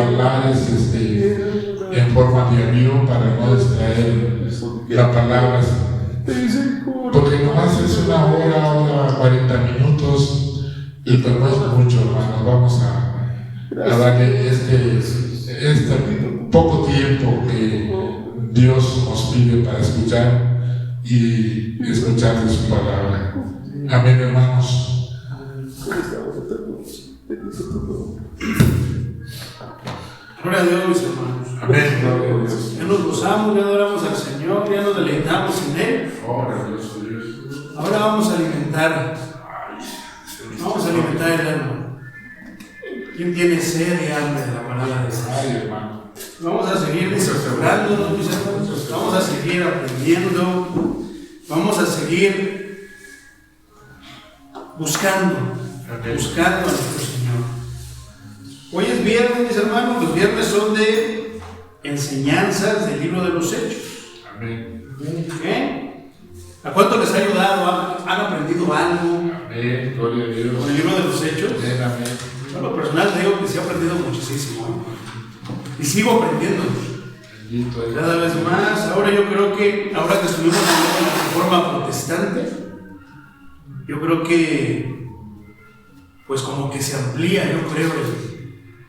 hablares en forma de avión para no distraer la palabra, porque nomás es una hora 40 minutos y pues no es mucho, hermano. Vamos a darle este poco tiempo que Dios nos pide para escuchar y escuchar de su palabra. Amén, hermanos. Gloria a Dios, mis hermanos. Amén, gloria a Dios. Ya nos gozamos, ya adoramos al Señor, ya nos deleitamos en Él. Ahora vamos a alimentar el alma. ¿Quién tiene sed y hambre de la palabra de Dios? Ay, hermano. Vamos a seguir desarrollándonos, mis hermanos. Vamos a seguir aprendiendo. Vamos a seguir buscando a nuestro Señor. Hoy es viernes, mis hermanos. Los viernes son de enseñanzas del libro de los Hechos. Amén. ¿A cuánto les ha ayudado? ¿Han aprendido algo? Amén, gloria a Dios. Con el libro de los Hechos. Amén, amén. Yo en lo personal digo que sí he aprendido muchísimo. Y sigo aprendiendo. Cada vez más. Ahora yo creo que, ahora que estuvimos en la Reforma Protestante, yo creo que, pues como que se amplía, yo creo,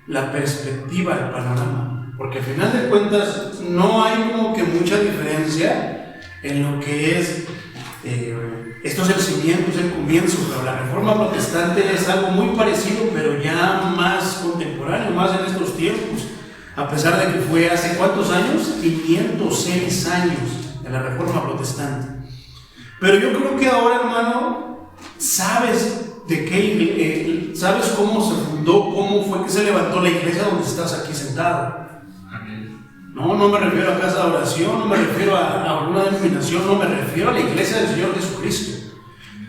la perspectiva, el panorama. Porque al final de cuentas no hay como que mucha diferencia en lo que es estos es el cimiento, es el comienzo. Pero la Reforma Protestante es algo muy parecido, pero ya más contemporáneo, más en estos tiempos. A pesar de que fue hace ¿cuántos años? 506 años de la Reforma Protestante. Pero yo creo que ahora, hermano, sabes sabes cómo se fundó, cómo fue que se levantó la iglesia donde estás aquí sentado. No me refiero a casa de oración, no me refiero a alguna denominación, no me refiero a la iglesia del Señor Jesucristo.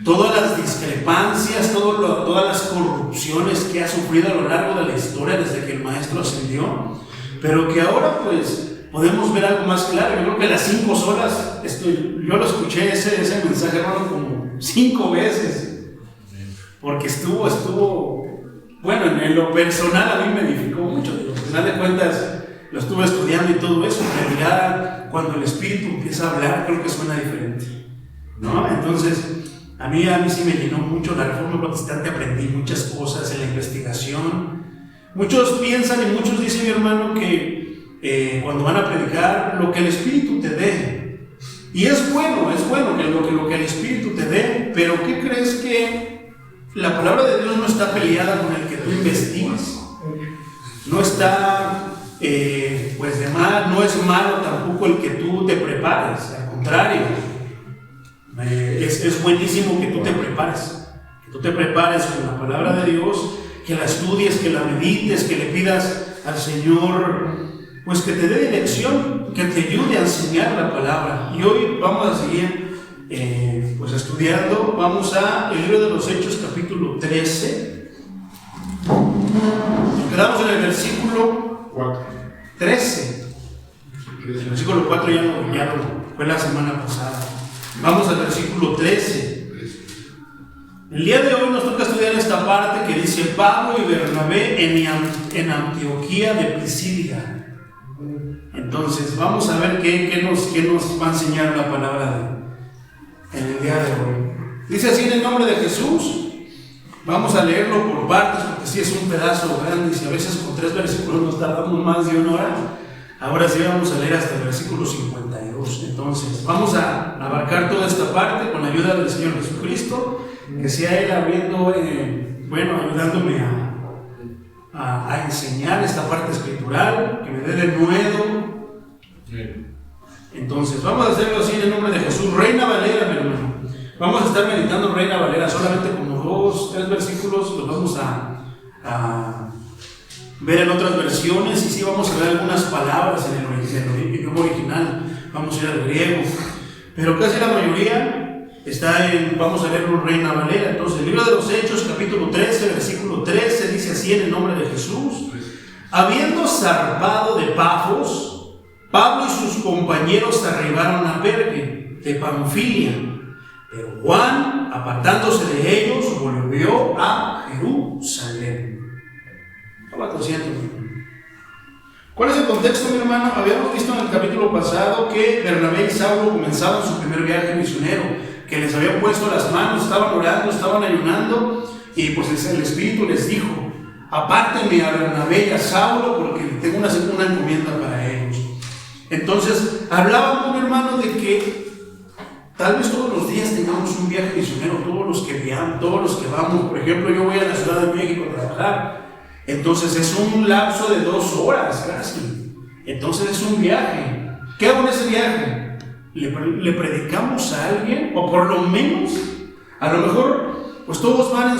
Todas las discrepancias, todas las corrupciones que ha sufrido a lo largo de la historia desde que el Maestro ascendió, pero que ahora pues podemos ver algo más claro. Yo creo que las 5 horas, yo lo escuché ese mensaje, hermano, como 5 veces, porque estuvo, bueno, en lo personal a mí me edificó mucho. Al final de cuentas lo estuve estudiando y todo eso, pero ya cuando el Espíritu empieza a hablar, creo que suena diferente, ¿no? Entonces, a mí sí me llenó mucho la Reforma Protestante, aprendí muchas cosas en la investigación. Muchos piensan y muchos dicen, mi hermano, que cuando van a predicar, lo que el Espíritu te dé. Y es bueno que lo que el Espíritu te dé, pero ¿qué crees? Que la palabra de Dios no está peleada con el que tú investigues. No está, pues de mal, no es malo tampoco el que tú te prepares. Al contrario, es buenísimo que tú te prepares. Que tú te prepares con la palabra de Dios, que la estudies, que la medites, que le pidas al Señor, pues que te dé dirección, que te ayude a enseñar la palabra. Y hoy vamos a seguir pues estudiando. Vamos a el libro de los Hechos, capítulo 13. Nos quedamos en el versículo 13. El versículo 4 ya lo fue la semana pasada. Vamos al versículo 13. El día de hoy nos toca estudiar esta parte que dice: Pablo y Bernabé en Antioquía de Pisidia. Entonces vamos a ver qué nos va a enseñar la palabra en el día de hoy. Dice así: en el nombre de Jesús. Vamos a leerlo por partes, porque sí es un pedazo grande, y si a veces con 3 versículos nos tardamos más de 1 hora, ahora sí vamos a leer hasta el versículo 52. Entonces vamos a abarcar toda esta parte con la ayuda del Señor Jesucristo, que sea Él abriendo, ayudándome a enseñar esta parte escritural, que me dé de nuevo. Entonces vamos a hacerlo así en el nombre de Jesús. Reina Valera, mi hermano. Vamos a estar meditando en Reina Valera, solamente como 2, 3 versículos los vamos a ver en otras versiones, y sí vamos a ver algunas palabras en el idioma original. Vamos a ir al griego, pero casi la mayoría vamos a leerlo en Reina Valera. Entonces, el libro de los Hechos, capítulo 13, versículo 13, dice así en el nombre de Jesús: habiendo zarpado de Pafos, Pablo y sus compañeros arribaron a Perge de Panfilia. Pero Juan, apartándose de ellos, volvió a Jerusalén. ¿Cuál es el contexto, mi hermano? Habíamos visto en el capítulo pasado que Bernabé y Saulo comenzaron su primer viaje misionero, que les habían puesto las manos, estaban orando, estaban ayunando, y pues el Espíritu les dijo: apártenme a Bernabé y a Saulo porque tengo una encomienda para ellos. Entonces, hablábamos, mi hermano, de que tal vez todos los días tengamos un viaje misionero, todos los que viajamos, todos los que vamos. Por ejemplo, yo voy a la Ciudad de México a trabajar, entonces es un lapso de 2 horas casi, entonces es un viaje. ¿Qué hago en ese viaje? ¿Le predicamos a alguien? O por lo menos, a lo mejor, pues todos van en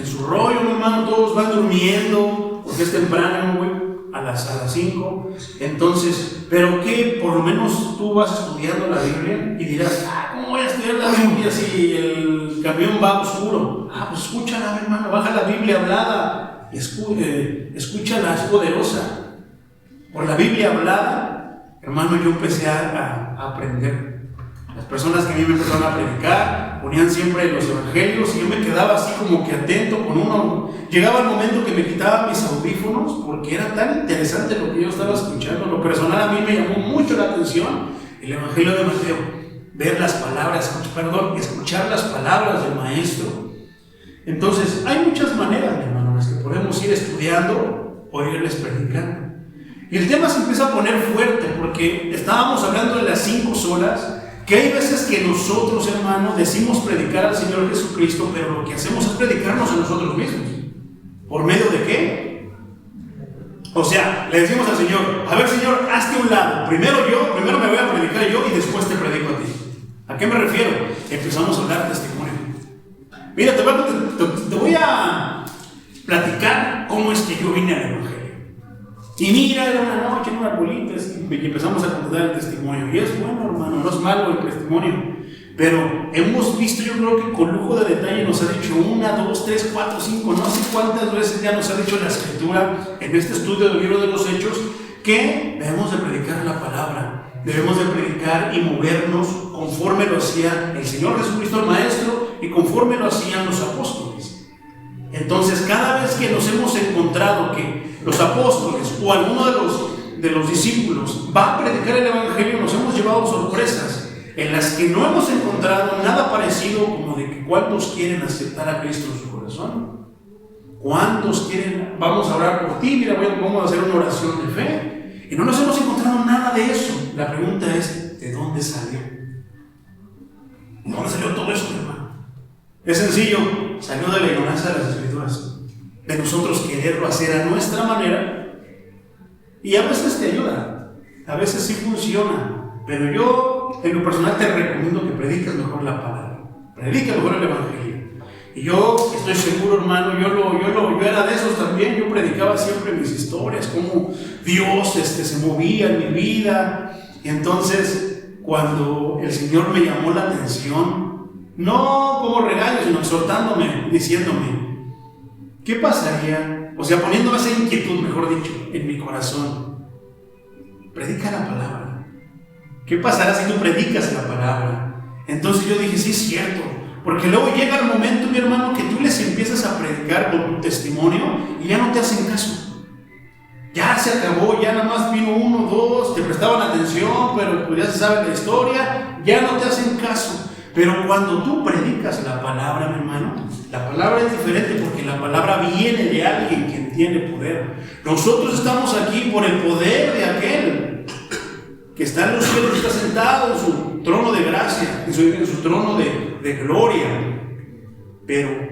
su rollo, mi hermano, todos van durmiendo, porque es temprano, güey, a las 5. Entonces, pero que por lo menos tú vas estudiando la Biblia y dirás: ¿cómo voy a estudiar la Biblia si el camión va oscuro? Pues escúchala, mi hermano, baja la Biblia hablada, escúchala, es poderosa. Por la Biblia hablada, hermano, yo empecé a aprender. Las personas que a mí me empezaron a predicar ponían siempre los evangelios y yo me quedaba así como que atento con uno. Llegaba el momento que me quitaba mis audífonos porque era tan interesante lo que yo estaba escuchando. Lo personal a mí me llamó mucho la atención el evangelio de Mateo. Ver las palabras, escuchar las palabras del maestro. Entonces, hay muchas maneras, mi hermano, en las que podemos ir estudiando o irles predicando. Y el tema se empieza a poner fuerte porque estábamos hablando de las 5 solas. Que hay veces que nosotros, hermanos, decimos predicar al Señor Jesucristo, pero lo que hacemos es predicarnos a nosotros mismos. ¿Por medio de qué? O sea, le decimos al Señor: a ver, Señor, hazte un lado. Primero me voy a predicar yo y después te predico a ti. ¿A qué me refiero? Empezamos a hablar testimonio. Mira, te voy a platicar cómo es que yo vine al Evangelio. Y mira, era una noche en un arbolito, y empezamos a contar el testimonio. Y es bueno, hermano, no es malo el testimonio. Pero hemos visto, yo creo que con lujo de detalle nos ha dicho 1, 2, 3, 4, 5, no sé cuántas veces ya nos ha dicho la Escritura en este estudio del libro de los Hechos, que debemos de predicar la palabra, debemos de predicar y movernos conforme lo hacía el Señor Jesucristo el Maestro y conforme lo hacían los apóstoles. Entonces, cada vez que nos hemos encontrado que los apóstoles o alguno de los discípulos va a predicar el Evangelio, nos hemos llevado sorpresas en las que no hemos encontrado nada parecido, como de que cuántos quieren aceptar a Cristo en su corazón, cuántos quieren, vamos a orar por ti, mira, vamos a hacer una oración de fe, y no nos hemos encontrado nada de eso. La pregunta es: ¿de dónde salió? ¿De dónde salió todo eso, hermano? Es sencillo, salió de la ignorancia de las Escrituras, de nosotros quererlo hacer a nuestra manera, y a veces te ayuda, a veces sí funciona, pero yo en lo personal te recomiendo que prediques mejor la palabra, prediques mejor el Evangelio. Y yo estoy seguro, hermano, yo era de esos también. Yo predicaba siempre mis historias, cómo Dios se movía en mi vida. Y entonces, cuando el Señor me llamó la atención, no como regaño, sino exhortándome, diciéndome: ¿qué pasaría? O sea, poniéndome esa inquietud, mejor dicho, en mi corazón. Predica la palabra. ¿Qué pasará si tú predicas la palabra? Entonces yo dije: sí, es cierto. Porque luego llega el momento, mi hermano, que tú les empiezas a predicar con tu testimonio y ya no te hacen caso. Ya se acabó, ya nada más vino 1, 2, te prestaban atención, pero pues ya se sabe la historia, ya no te hacen caso. Pero cuando tú predicas la palabra, mi hermano, la palabra es diferente porque la palabra viene de alguien que tiene poder. Nosotros estamos aquí por el poder de aquel que está en los cielos, está sentado en su trono de gracia, en su trono de gloria. Pero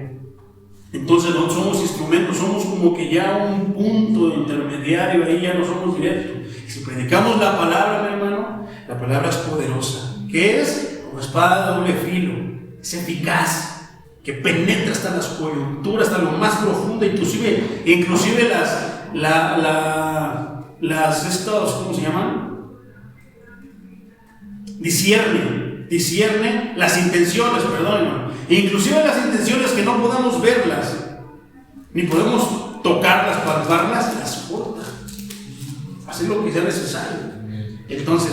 entonces no somos instrumentos, somos como que ya un punto intermediario, ahí ya no somos directos. Si predicamos la palabra, mi hermano, la palabra es poderosa, que es como espada de doble filo, es eficaz, que penetra hasta las coyunturas, hasta lo más profundo, inclusive estos, ¿cómo se llaman? Discierne las intenciones, perdón, inclusive las intenciones que no podamos verlas, ni podemos tocarlas, palparlas, las corta, hacer lo que sea necesario. Entonces,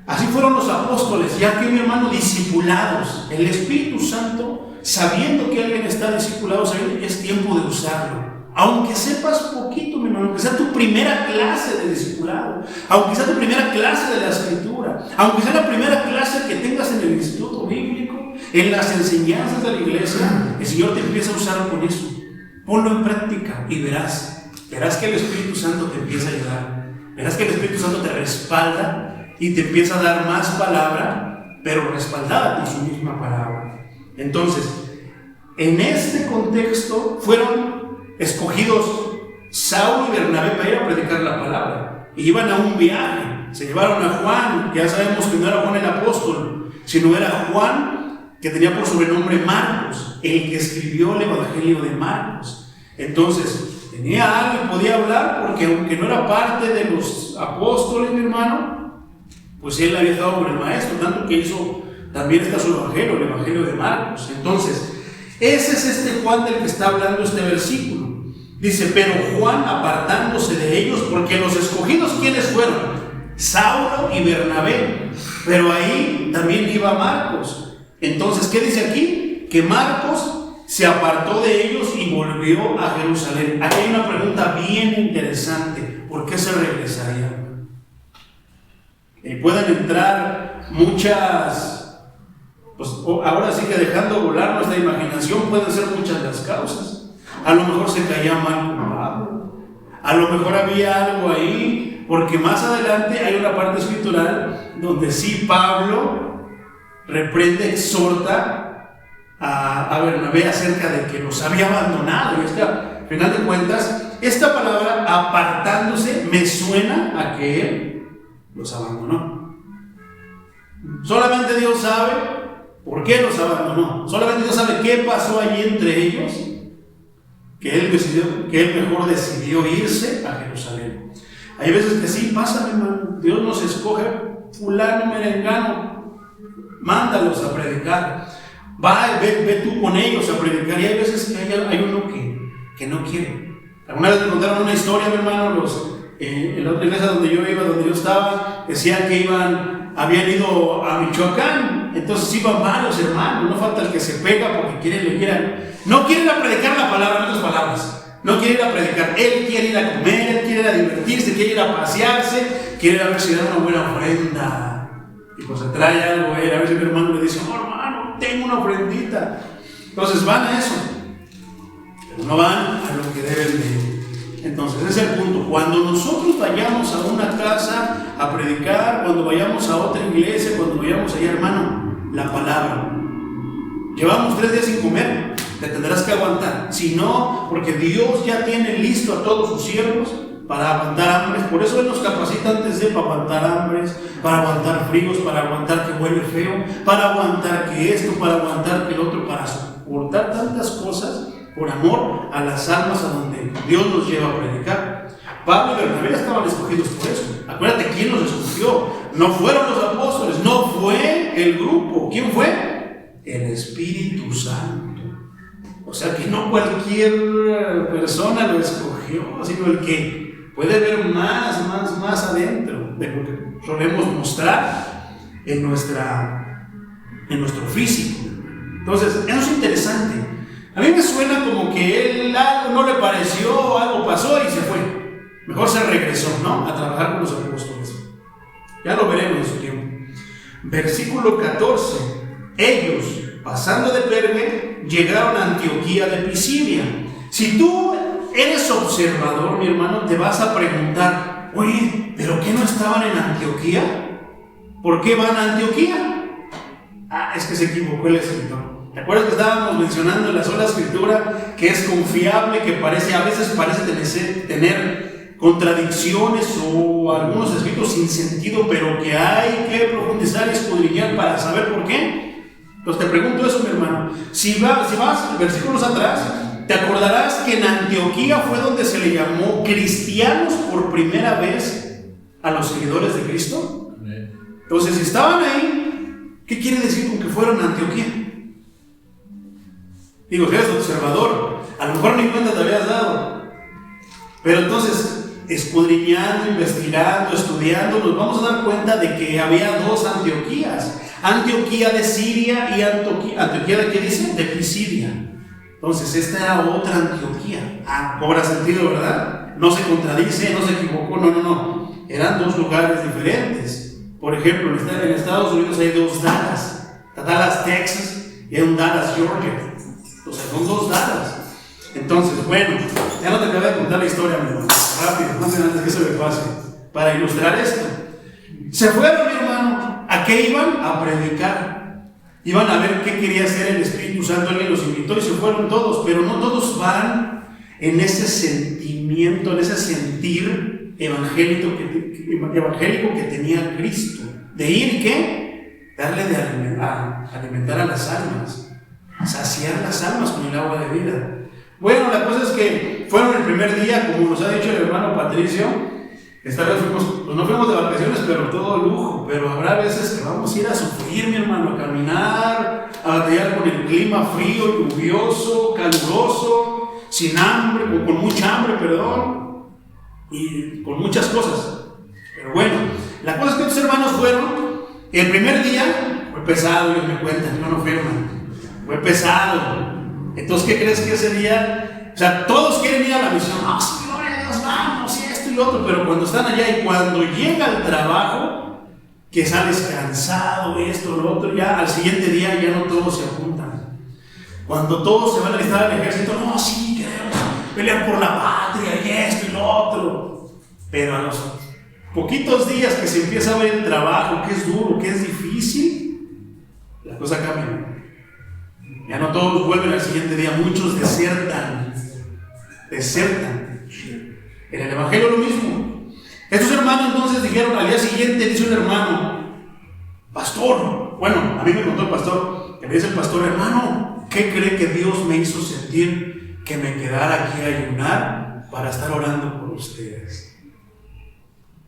así fueron los apóstoles, ya que, mi hermano, discipulados, el Espíritu Santo, sabiendo que alguien está discipulado, es tiempo de usarlo. Aunque sepas poquito, mi hermano, aunque sea tu primera clase de discipulado, aunque sea tu primera clase de la Escritura, aunque sea la primera clase que tengas en el instituto bíblico, en las enseñanzas de la iglesia, el Señor te empieza a usar con eso. Ponlo en práctica y verás que el Espíritu Santo te empieza a ayudar, verás que el Espíritu Santo te respalda y te empieza a dar más palabra, pero respaldada con su misma palabra. Entonces, en este contexto fueron escogidos Saulo y Bernabé para ir a predicar la palabra, y iban a un viaje. Se llevaron a Juan, que ya sabemos que no era Juan el apóstol, sino era Juan, que tenía por sobrenombre Marcos, el que escribió el Evangelio de Marcos. Entonces tenía algo y podía hablar, porque aunque no era parte de los apóstoles, mi hermano, pues él había estado con el maestro, tanto que hizo también está su Evangelio, el Evangelio de Marcos. Entonces ese es este Juan del que está hablando este versículo. Dice, pero Juan apartándose de ellos, porque los escogidos, ¿quiénes fueron? Saulo y Bernabé, pero ahí también iba Marcos. Entonces, ¿qué dice aquí? Que Marcos se apartó de ellos y volvió a Jerusalén. Aquí hay una pregunta bien interesante: ¿por qué se regresaría? Pueden entrar muchas, pues ahora sí que dejando volar nuestra imaginación, pueden ser muchas las causas. A lo mejor se caía mal con Pablo, a lo mejor había algo ahí, porque más adelante hay una parte escritural donde sí Pablo reprende, exhorta a Bernabé acerca de que los había abandonado. Y al final de cuentas, esta palabra apartándose me suena a que él los abandonó. Solamente Dios sabe por qué los abandonó, solamente Dios sabe qué pasó allí entre ellos, que él mejor decidió irse a Jerusalén. Hay veces que sí pasa, mi hermano, Dios nos escoge, fulano, merengano, mándalos a predicar, ve tú con ellos a predicar. Y hay veces que hay uno que no quiere. Alguna vez me contaron una historia, mi hermano, en la otra iglesia donde yo iba, donde yo estaba, decían que habían ido a Michoacán. Entonces iban varios hermanos, no falta el que se pega porque no quiere ir a predicar la palabra, en otras palabras, no quiere ir a predicar, él quiere ir a comer, él quiere ir a divertirse, quiere ir a pasearse, quiere ir a ver si da una buena ofrenda, y pues se trae algo a ver si mi hermano le dice, oh hermano, tengo una ofrendita. Entonces van a eso, pero no van a lo que deben de ir. Entonces ese es el punto. Cuando nosotros vayamos a una casa a predicar, cuando vayamos a otra iglesia, cuando vayamos allá, hermano, la palabra. Llevamos 3 días sin comer, te tendrás que aguantar. Si no, porque Dios ya tiene listo a todos sus siervos para aguantar hambres. Por eso Él nos capacita antes para aguantar hambres, para aguantar fríos, para aguantar que huele feo, para aguantar que esto, para aguantar que el otro, para soportar tantas cosas por amor a las almas a donde Dios nos lleva a predicar. Pablo y Bernabé estaban escogidos por eso. Acuérdate quién los escogió. No fueron los apóstoles, no fue el grupo. ¿Quién fue? El Espíritu Santo. O sea que no cualquier persona lo escogió, sino el que puede ver más adentro de lo que solemos mostrar en nuestro físico. Entonces, eso es interesante. A mí me suena como que él algo no le pareció, algo pasó y se fue. Mejor se regresó, ¿no? A trabajar con los apóstoles. Ya lo veremos en su tiempo. Versículo 14. Ellos, pasando de Perge, llegaron a Antioquía de Pisidia. Si tú eres observador, mi hermano, te vas a preguntar, oye, ¿pero qué no estaban en Antioquía? ¿Por qué van a Antioquía? Es que se equivocó el escritor. ¿Te acuerdas que estábamos mencionando en la sola escritura que es confiable, que a veces parece tener contradicciones o algunos escritos sin sentido, pero que hay que profundizar y escudriñar para saber por qué? Entonces te pregunto eso, mi hermano. Si vas versículos atrás, te acordarás que en Antioquía fue donde se le llamó cristianos por primera vez a los seguidores de Cristo. Entonces, si estaban ahí, ¿qué quiere decir con que fueron a Antioquía? Digo, si eres observador, a lo mejor ni cuenta te habías dado. Pero entonces, escudriñando, investigando, estudiando, nos vamos a dar cuenta de que había 2 Antioquías. Antioquía de Siria y Antioquía de, ¿qué dice? De Pisidia. Entonces, esta era otra Antioquía. Cobra sentido, ¿verdad? No se contradice, no se equivocó, no. Eran dos lugares diferentes. Por ejemplo, en Estados Unidos hay dos Dallas. Está Dallas, Texas, y hay un Dallas, Georgia. O sea, son dos Dallas. Entonces, bueno, ya no te acabo de contar la historia, mi hermano. Rápido, no sé antes que se me pase. Para ilustrar esto. Se fueron, mi hermano. ¿A qué iban? A predicar. Iban a ver qué quería hacer el Espíritu Santo. Alguien los invitó y se fueron todos. Pero no todos van en ese sentimiento, en ese sentir evangélico que tenía Cristo. De ir, ¿qué? Darle de alimentar a las almas. Saciar las almas con el agua de vida. Bueno, la cosa es que fueron el primer día, como nos ha dicho el hermano Patricio. Esta vez no fuimos de vacaciones, pero todo lujo. Pero habrá veces que vamos a ir a sufrir, mi hermano, a caminar, a batallar con el clima frío, lluvioso, caluroso, sin hambre, con mucha hambre, perdón, y con muchas cosas. Pero bueno, la cosa es que estos hermanos fueron. El primer día fue pesado, ellos me cuentan, no fui, hermano. Fue pesado. Entonces, ¿qué crees que ese día? O sea, todos quieren ir a la misión. ¡Ah, sí, gloria a Dios, vamos! Y esto y lo otro. Pero cuando están allá y cuando llega el trabajo, que sales cansado, esto, lo otro, ya al siguiente día ya no todos se apuntan. Cuando todos se van a alistar al ejército, no, sí, queremos pelear por la patria y esto y lo otro. Pero a los poquitos días que se empieza a ver el trabajo, que es duro, que es difícil, la cosa cambia. Ya no todos vuelven al siguiente día, muchos desertan. En el Evangelio lo mismo. Estos hermanos entonces dijeron al día siguiente, dice un hermano, pastor, bueno, a mí me contó el pastor, que me dice el pastor, hermano, ¿qué cree que Dios me hizo sentir que me quedara aquí a ayunar para estar orando por ustedes?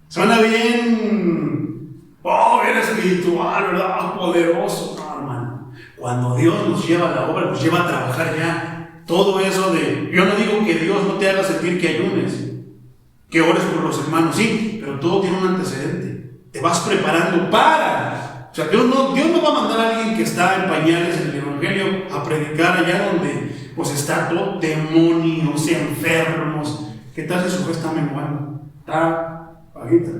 Suena bien, bien espiritual, ¿verdad? Poderoso, no, hermano. Cuando Dios nos lleva a la obra, nos lleva a trabajar ya. Todo eso de... Yo no digo que Dios no te haga sentir que ayunes, que ores por los hermanos, sí, pero todo tiene un antecedente. Te vas preparando para... O sea, Dios no va a mandar a alguien que está en pañales en el Evangelio a predicar allá donde pues está todo demonios, enfermos. ¿Qué tal si su fe está menguando? Está bajita.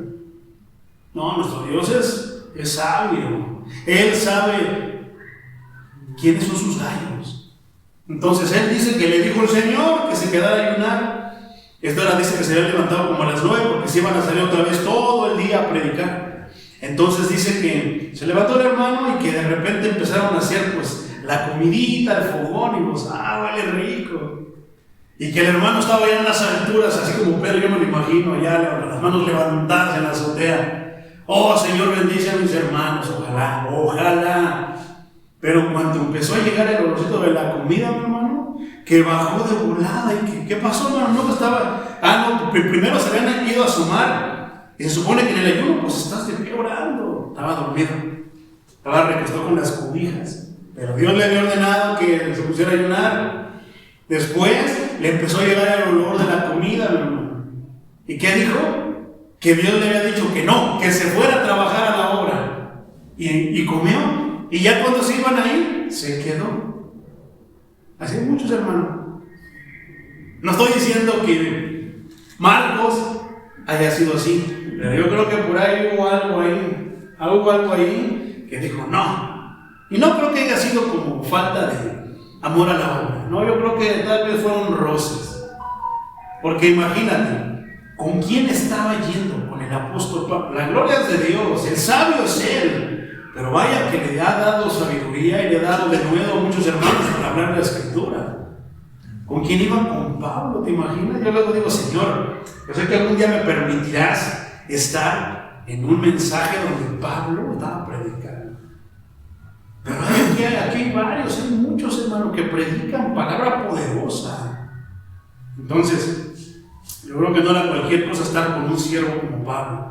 No, nuestro Dios es sabio. Él sabe quiénes son sus gallos. Entonces él dice que le dijo el Señor que se quedara a ayunar. Esta hora dice que se había levantado como a las 9 porque se iban a salir otra vez todo el día a predicar. Entonces dice que se levantó el hermano y que de repente empezaron a hacer pues la comidita, el fogón y pues huele rico. Y que el hermano estaba allá en las alturas, así como Pedro, yo me lo imagino allá, las manos levantadas en la azotea. Oh Señor, bendice a mis hermanos, ojalá. Pero cuando empezó a llegar el olorcito de la comida, mi hermano, que bajó de volada. ¿Y qué pasó, hermano? No estaba... primero se habían ido a asomar. Y se supone que en el ayuno, pues estás de pie orando. Estaba dormido. Estaba recostado con las cobijas. Pero Dios le había ordenado que se pusiera a ayunar. Después le empezó a llegar el olor de la comida, mi hermano. ¿Y qué dijo? Que Dios le había dicho que no, que se fuera a trabajar a la obra. Y comió. Y ya cuando se iban a ir, se quedó. Así hay muchos, hermanos. No estoy diciendo que Marcos haya sido así, pero yo creo que por ahí hubo algo ahí que dijo no. Y no creo que haya sido como falta de amor a la obra. No, yo creo que tal vez fueron roces. Porque imagínate, ¿con quién estaba yendo? Con el apóstol Pablo. La gloria es de Dios, el sabio es Él. Pero vaya que le ha dado sabiduría y le ha dado de nuevo a muchos hermanos para hablar de la Escritura. ¿Con quién iban? Con Pablo, ¿te imaginas? Yo luego digo, Señor, yo sé que algún día me permitirás estar en un mensaje donde Pablo estaba predicando. Pero aquí hay varios, hay muchos hermanos que predican palabra poderosa. Entonces, yo creo que no era cualquier cosa estar con un siervo como Pablo.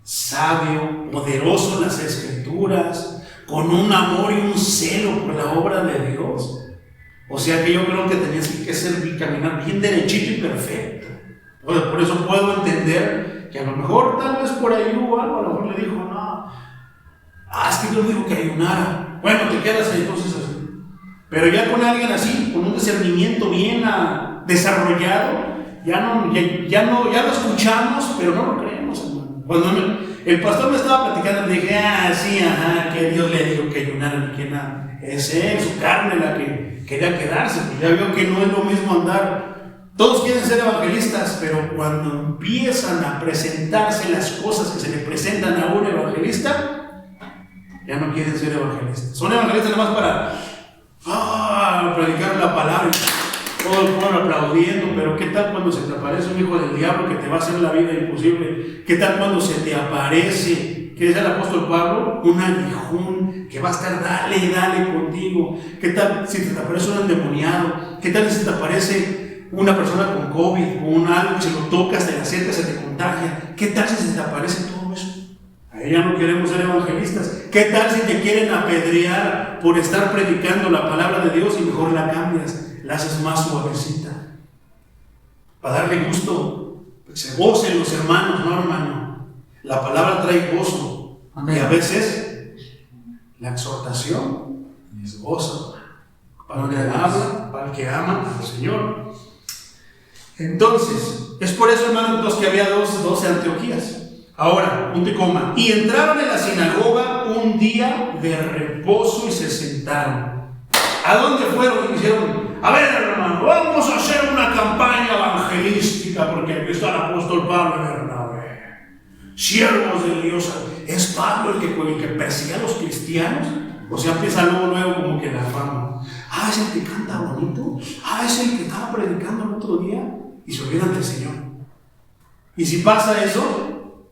Sabio, poderoso en las Escrituras, con un amor y un celo por la obra de Dios. O sea que yo creo que tenías que caminar bien derechito y perfecto. Por eso puedo entender que a lo mejor tal vez por ahí hubo algo, a lo mejor le dijo, no, es que Dios dijo que ayunara. Bueno, te quedas ahí entonces así. Pero ya con alguien así, con un discernimiento bien desarrollado, ya lo escuchamos, pero no lo creemos, hermano. Cuando el pastor me estaba platicando, le dije, sí, que Dios le dijo que ayunara ni que nada. Es él, su carne, la que quería quedarse, pues ya vio que no es lo mismo andar. Todos quieren ser evangelistas, pero cuando empiezan a presentarse las cosas que se le presentan a un evangelista, ya no quieren ser evangelistas. Son evangelistas nada más para predicar la palabra. Todo el pueblo aplaudiendo, pero ¿qué tal cuando se te aparece un hijo del diablo que te va a hacer la vida imposible? ¿Qué tal cuando se te aparece, que es el apóstol Pablo, un aguijón que va a estar dale y dale contigo? ¿Qué tal si te aparece un endemoniado? ¿Qué tal si te aparece una persona con COVID, con algo que se lo tocas, te la acercas, se te contagia? ¿Qué tal si se te aparece todo eso? Ahí ya no queremos ser evangelistas. ¿Qué tal si te quieren apedrear por estar predicando la palabra de Dios y mejor la cambias? La haces más suavecita para darle gusto, que se gocen los hermanos, ¿no, hermano? La palabra trae gozo. Amén. Y a veces la exhortación es gozo para el que habla, para el que ama al Señor. Entonces, es por eso, hermanos, que había 12 Antioquías. Ahora, punto y coma. Y entraron en la sinagoga un día de reposo y se sentaron. ¿A dónde fueron? Y dijeron, a ver, hermano, vamos a hacer una campaña evangelística porque aquí está el apóstol Pablo y Bernabé, siervos de Dios. ¿Es Pablo el que persigue a los cristianos? O sea, empieza luego como que la fama. Es el que canta bonito. Es el que estaba predicando el otro día. Y se olvidan del Señor. Y si pasa eso,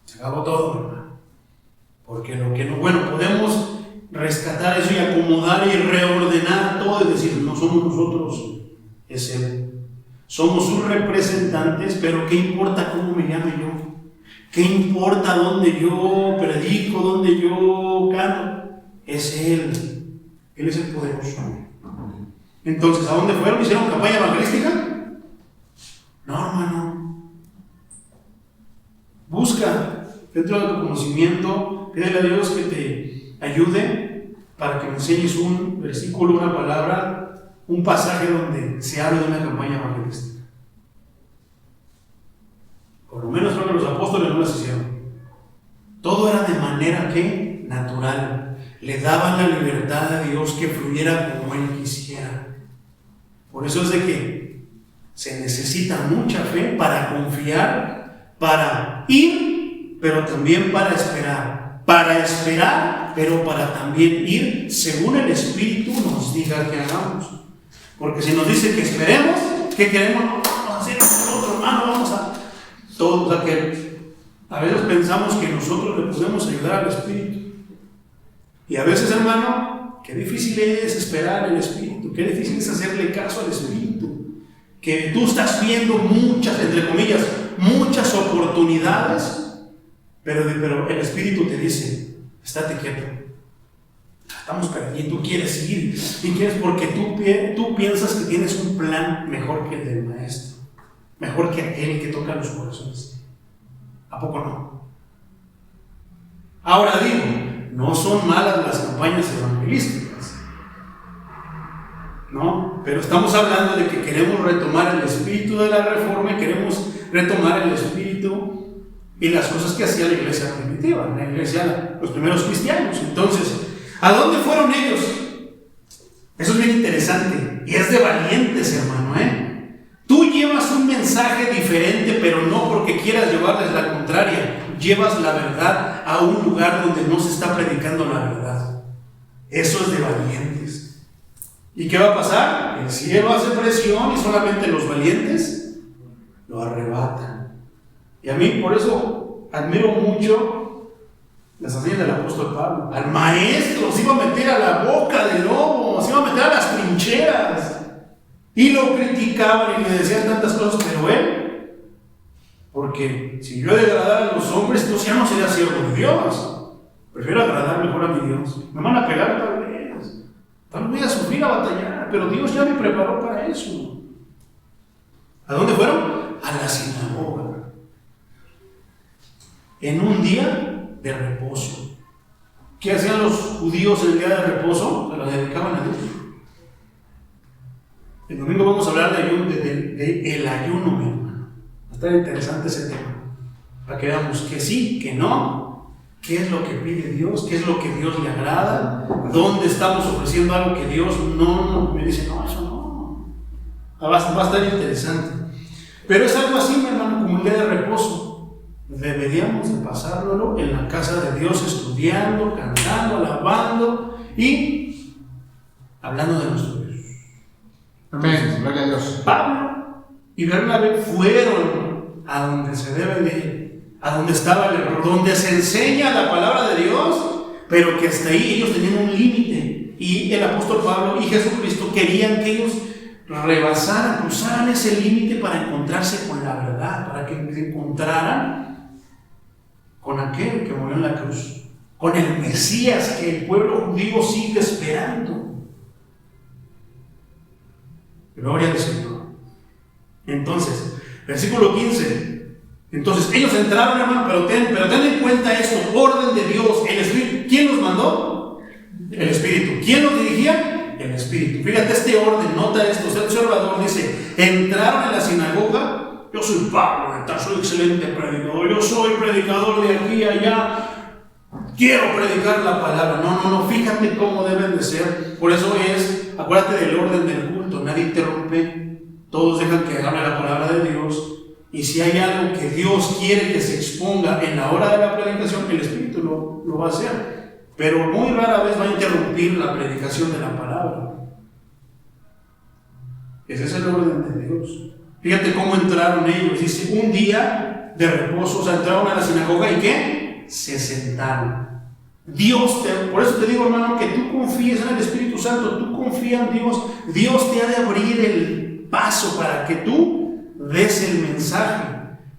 se acabó todo, hermano. Porque lo que no, podemos rescatar eso y acomodar y reordenar todo y decir, no somos nosotros, es Él. Somos sus representantes, pero ¿qué importa cómo me llame yo? ¿Qué importa dónde yo predico, dónde yo canto? Es Él. Él es el poderoso. Entonces, ¿a dónde fueron? ¿Hicieron campaña evangelística? No, hermano. Busca dentro de tu conocimiento, pídele a Dios que te ayude para que me enseñes un versículo, una palabra, un pasaje donde se habla de una campaña evangelística. Por lo menos creo que los apóstoles no las hicieron. Todo era de manera que natural. Le daban la libertad a Dios que fluyera como Él quisiera. Por eso es de que se necesita mucha fe para confiar, para ir, pero también para esperar. Para esperar, pero para también ir según el Espíritu nos diga que hagamos. Porque si nos dice que esperemos, ¿qué queremos? No, vamos a hacer nosotros, hermano, vamos a... Todo, o sea que a veces pensamos que nosotros le podemos ayudar al Espíritu. Y a veces, hermano, qué difícil es esperar el Espíritu, qué difícil es hacerle caso al Espíritu. Que tú estás viendo muchas, entre comillas, muchas oportunidades, pero el Espíritu te dice, estate quieto. Estamos perdiendo, tú quieres ir, y quieres porque tú piensas que tienes un plan mejor que el del maestro, mejor que aquel que toca los corazones. ¿A poco no? Ahora digo, no son malas las campañas evangelísticas, ¿no? Pero estamos hablando de que queremos retomar el espíritu de la reforma y queremos retomar el espíritu y las cosas que hacía la iglesia primitiva, la iglesia, los primeros cristianos. Entonces, ¿a dónde fueron ellos? Eso es bien interesante y es de valientes, hermano, Tú llevas un mensaje diferente, pero no porque quieras llevarles la contraria. Llevas la verdad a un lugar donde no se está predicando la verdad. Eso es de valientes. ¿Y qué va a pasar? El cielo hace presión y solamente los valientes lo arrebatan. Y a mí por eso admiro mucho las hazañas del apóstol Pablo. Al maestro se iba a meter a la boca del lobo, se iba a meter a las trincheras. Y lo criticaban y le decían tantas cosas, pero él, porque si yo he de agradar a los hombres, entonces ya no sería siervo de Dios. Prefiero agradar mejor a mi Dios. Me van a pegar tal vez voy a sufrir, a batallar, pero Dios ya me preparó para eso. ¿A dónde fueron? A la sinagoga. En un día de reposo. ¿Qué hacían los judíos en el día de reposo? Se lo dedicaban a Dios. El domingo vamos a hablar de el ayuno, mi hermano. Está interesante ese tema. Para que veamos que sí, que no, qué es lo que pide Dios, qué es lo que Dios le agrada, dónde estamos ofreciendo algo que Dios no me dice, no, eso no. Va a estar interesante. Pero es algo así, mi hermano, como el día de reposo. Deberíamos de pasárnoslo en la casa de Dios, estudiando, cantando, alabando y hablando de nuestro Dios. Amén, gloria a Dios. Pablo y Bernabé fueron a donde se debe de ir, a donde estaba el error, donde se enseña la palabra de Dios, pero que hasta ahí ellos tenían un límite. Y el apóstol Pablo y Jesucristo querían que ellos rebasaran, cruzaran ese límite para encontrarse con la verdad, para que se encontraran con aquel que murió en la cruz, con el Mesías que el pueblo judío sigue esperando. Gloria al Señor. Entonces, versículo 15. Entonces, ellos entraron, hermano, pero ten en cuenta esto: orden de Dios, el Espíritu. ¿Quién los mandó? El Espíritu. ¿Quién los dirigía? El Espíritu. Fíjate este orden, nota esto. El observador dice: entraron en la sinagoga. Yo soy Pablo, soy excelente predicador, yo soy predicador de aquí y allá, quiero predicar la palabra. No, fíjate cómo deben de ser. Por eso acuérdate del orden del culto, nadie interrumpe, todos dejan que hable la palabra de Dios, y si hay algo que Dios quiere que se exponga en la hora de la predicación, el Espíritu lo va a hacer, pero muy rara vez va a interrumpir la predicación de la palabra. Ese es el orden de Dios. Fíjate cómo entraron ellos. Dice, un día de reposo, o sea, entraron a la sinagoga y ¿qué? Se sentaron. Por eso te digo, hermano, que tú confíes en el Espíritu Santo, tú confías en Dios. Dios te ha de abrir el paso para que tú des el mensaje.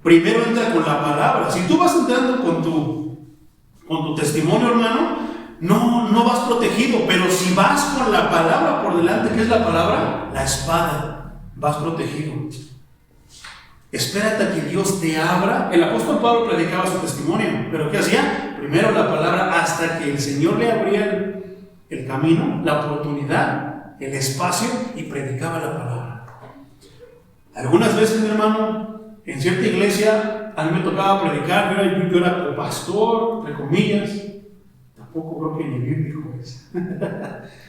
Primero entra con la palabra. Si tú vas entrando con tu testimonio, hermano, no vas protegido, pero si vas con la palabra por delante, ¿qué es la palabra? La espada, vas protegido. Espérate a que Dios te abra. El apóstol Pablo predicaba su testimonio, pero ¿qué hacía? Primero la palabra, hasta que el Señor le abría el camino, la oportunidad, el espacio, y predicaba la palabra. Algunas veces, mi hermano, en cierta iglesia a mí me tocaba predicar. Yo era copastor, entre comillas. Tampoco creo que ni bíblico es.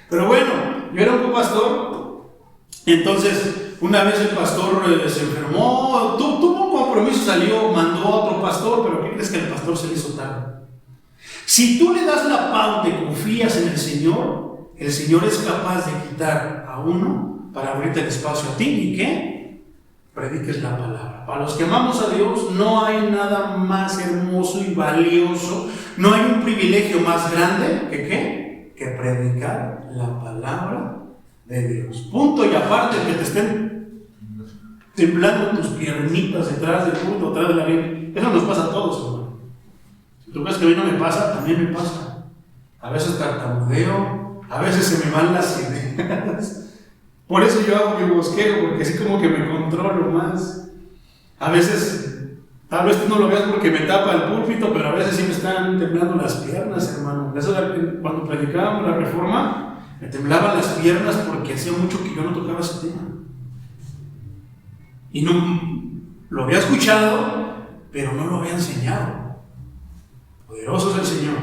Pero bueno, yo era un copastor. Entonces, una vez el pastor se enfermó, tuvo un compromiso, salió, mandó a otro pastor, pero ¿qué crees? Que el pastor se le hizo tarde. Si tú le das la pauta y confías en el Señor es capaz de quitar a uno para abrirte el espacio a ti. ¿Y qué? Prediques la palabra. Para los que amamos a Dios, no hay nada más hermoso y valioso, no hay un privilegio más grande que ¿qué? Que predicar la palabra de Dios. Punto y aparte, que te estén temblando tus piernitas detrás del culto, detrás de la Biblia. Eso nos pasa a todos, hermano. Si tú crees que a mí no me pasa, también me pasa. A veces tartamudeo, a veces se me van las ideas. Por eso yo hago mi bosquero, porque así como que me controlo más. A veces, tal vez tú no lo veas porque me tapa el púlpito, pero a veces sí me están temblando las piernas, hermano. Eso cuando predicábamos la Reforma, me temblaban las piernas porque hacía mucho que yo no tocaba ese tema. Y no lo había escuchado, pero no lo había enseñado. Poderoso es el Señor.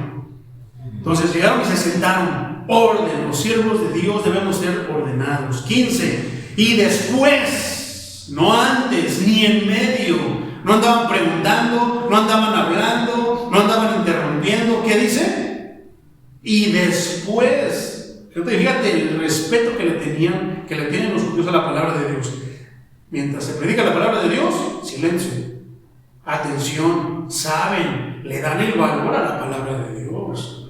Entonces llegaron y se sentaron. Orden, los siervos de Dios debemos ser ordenados. 15. Y después, no antes ni en medio, no andaban preguntando, no andaban hablando, no andaban interrumpiendo. ¿Qué dice? Y después, fíjate el respeto que le tienen los judíos a la palabra de Dios. Mientras se predica la palabra de Dios, silencio, atención, saben, le dan el valor a la palabra de Dios.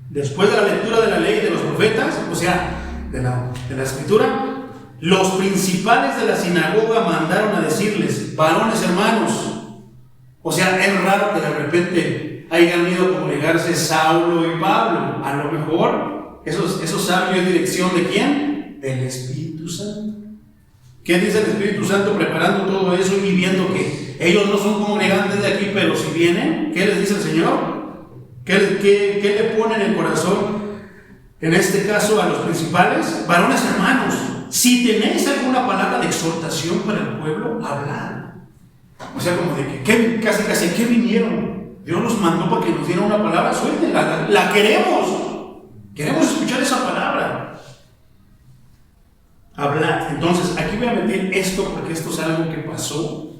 Después de la lectura de la ley de los profetas, o sea, de la escritura, los principales de la sinagoga mandaron a decirles: varones hermanos. O sea, es raro que de repente hayan ido a congregarse Saulo y Pablo. A lo mejor esos sabios en dirección de ¿quién? Del Espíritu Santo. ¿Qué dice el Espíritu Santo preparando todo eso y viendo que ellos no son congregantes de aquí, pero si vienen? ¿Qué les dice el Señor? ¿Qué le pone en el corazón? En este caso a los principales, varones hermanos, si tenéis alguna palabra de exhortación para el pueblo, hablad. O sea, como de que casi, ¿qué vinieron? Dios nos mandó para que nos diera una palabra, suéltenla, la queremos. Queremos escuchar esa palabra. Hablad. Entonces, aquí voy a meter esto porque esto es algo que pasó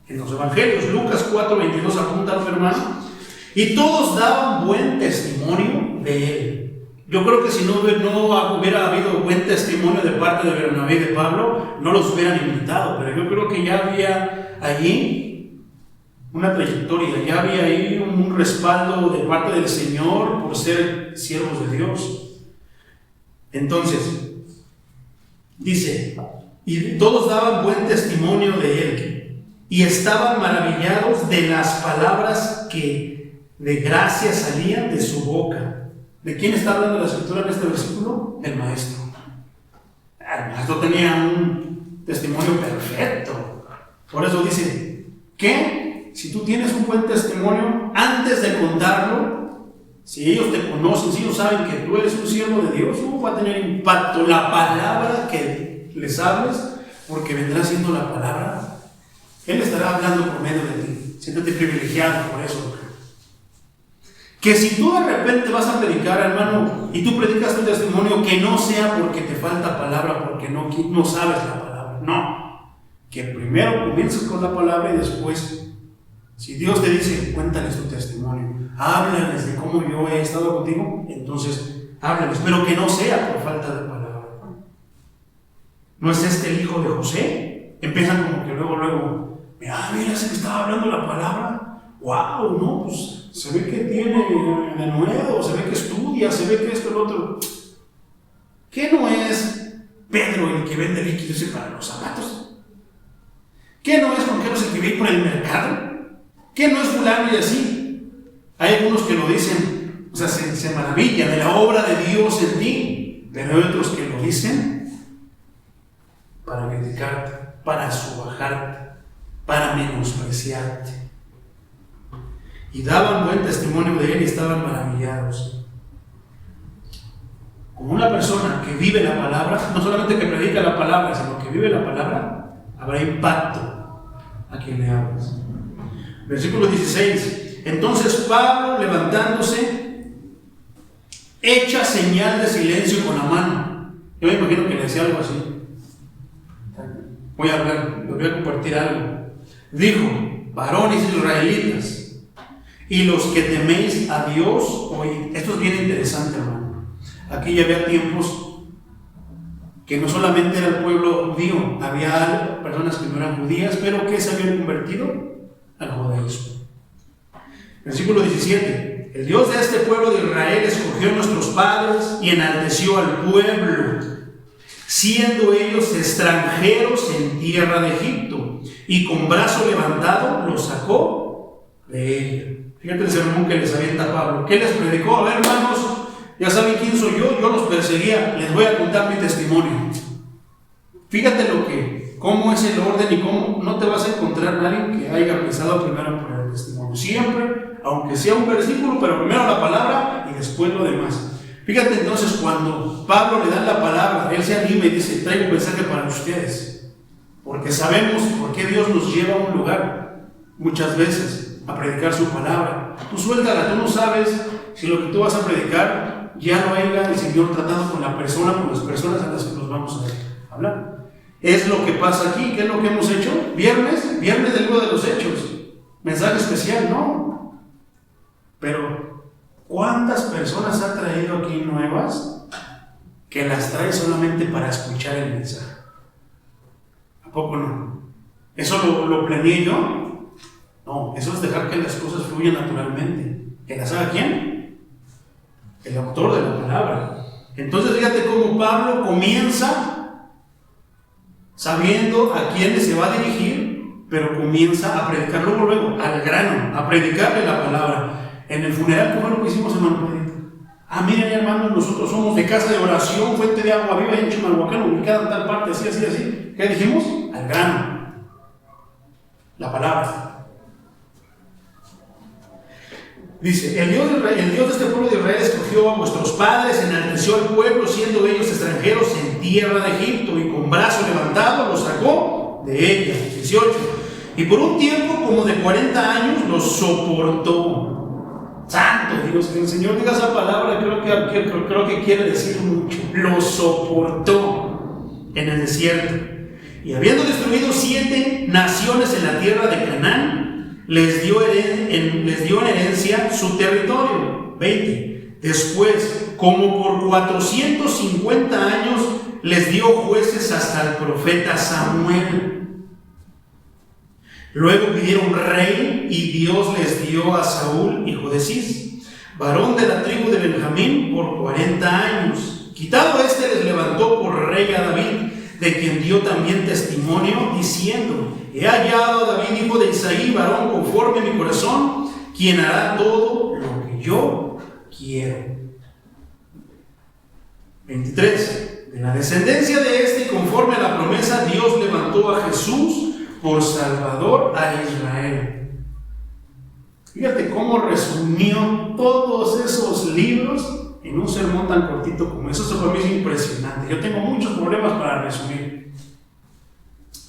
en los evangelios. Lucas 4:22, apúntalo, hermano. Y todos daban buen testimonio de él. Yo creo que si no hubiera habido buen testimonio de parte de Bernabé y de Pablo, no los hubieran invitado, pero yo creo que ya había allí una trayectoria, ya había ahí un respaldo de parte del Señor por ser siervos de Dios. Entonces, dice, y todos daban buen testimonio de él, y estaban maravillados de las palabras que de gracia salían de su boca. ¿De quién está hablando la Escritura en este versículo? Del maestro. El maestro tenía un testimonio perfecto. Por eso dice que si tú tienes un buen testimonio, antes de contarlo, si ellos te conocen, si ellos saben que tú eres un siervo de Dios, va a tener impacto la palabra que les hables, porque vendrá siendo la palabra. Él estará hablando por medio de ti. Siéntete privilegiado por eso. Que si tú de repente vas a predicar, hermano, y tú predicas tu testimonio, que no sea porque te falta palabra, porque no sabes la palabra. No. Que primero comiences con la palabra y después, si Dios te dice, cuéntales tu testimonio, háblales de cómo yo he estado contigo, entonces háblales, pero que no sea por falta de palabra. ¿No es este el hijo de José? Empiezan como que luego, mira, ese que estaba hablando la palabra. ¡Wow! No, pues se ve que tiene de nuevo, se ve que estudia, se ve que esto y lo otro. ¿Qué no es Pedro el que vende líquidos para los zapatos? ¿Qué no es Juan Carlos el que vive por el mercado? ¿Qué no es fulano y así? Hay algunos que lo dicen, o sea, se maravillan de la obra de Dios en ti, pero hay otros que lo dicen para criticarte, para subajarte, para menospreciarte. Y daban buen testimonio de él y estaban maravillados. Como una persona que vive la palabra, no solamente que predica la palabra, sino que vive la palabra, habrá impacto a quien le hables. Versículo 16. Entonces Pablo, levantándose, echa señal de silencio con la mano. Yo me imagino que le decía algo así. Voy a hablar, les voy a compartir algo. Dijo, varones israelitas, y los que teméis a Dios, oíd. Esto es bien interesante, hermano. Aquí ya había tiempos que no solamente era el pueblo judío, había personas que no eran judías, pero que se habían convertido al judaísmo. Versículo 17. El Dios de este pueblo de Israel escogió a nuestros padres y enalteció al pueblo, siendo ellos extranjeros en tierra de Egipto, y con brazo levantado los sacó de ella. Fíjate el sermón que les avienta Pablo. ¿Qué les predicó? A ver, hermanos, ya saben quién soy yo los perseguía, les voy a contar mi testimonio. Fíjate cómo es el orden y cómo no te vas a encontrar nadie que haya empezado primero por el testimonio. Siempre, aunque sea un versículo, pero primero la palabra y después lo demás. Fíjate entonces, cuando Pablo le da la palabra, él se anima y dice, traigo un mensaje para ustedes, porque sabemos por qué Dios nos lleva a un lugar muchas veces a predicar su palabra. Tú suéltala, tú no sabes si lo que tú vas a predicar ya lo haya el Señor tratado con la persona, con las personas a las que nos vamos a hablar. Es lo que pasa aquí. ¿Qué es lo que hemos hecho? Viernes del libro de los Hechos, mensaje especial, ¿no? Pero ¿cuántas personas ha traído aquí nuevas que las trae solamente para escuchar el mensaje? ¿A poco no? ¿Eso lo planeé yo? No, eso es dejar que las cosas fluyan naturalmente. ¿Que las haga quién? El autor de la palabra. Entonces fíjate cómo Pablo comienza sabiendo a quién se va a dirigir, pero comienza a predicar luego, al grano, a predicarle la palabra. En el funeral, ¿cómo es lo que hicimos, hermano? Miren, hermanos, nosotros somos de casa de oración, fuente de agua viva en Chimalhuacán, ubicada en tal parte, así. ¿Qué dijimos? Al grano. La palabra. Dice, el Dios de este pueblo de Israel escogió a vuestros padres, enalteció al pueblo, siendo ellos extranjeros en tierra de Egipto, y con brazo levantado los sacó de ella. 18. Y por un tiempo como de 40 años los soportó. Santo Dios, que el Señor diga esa palabra, creo que quiere decir mucho. Los soportó en el desierto. Y habiendo destruido 7 naciones en la tierra de Canaán, les dio en herencia su territorio. 20. Después, como por 450 años, les dio jueces hasta el profeta Samuel. Luego pidieron rey, y Dios les dio a Saúl, hijo de Cis, varón de la tribu de Benjamín, por 40 años. Quitado les levantó por rey a David, de quien dio también testimonio, diciendo: he hallado a David, hijo de Isaí, varón conforme a mi corazón, quien hará todo lo que yo quiero. 23. De la descendencia de conforme a la promesa, Dios levantó a Jesús por Salvador a Israel. Fíjate cómo resumió todos esos libros en un sermón tan cortito como eso. Eso para mí es impresionante. Yo tengo muchos problemas para resumir,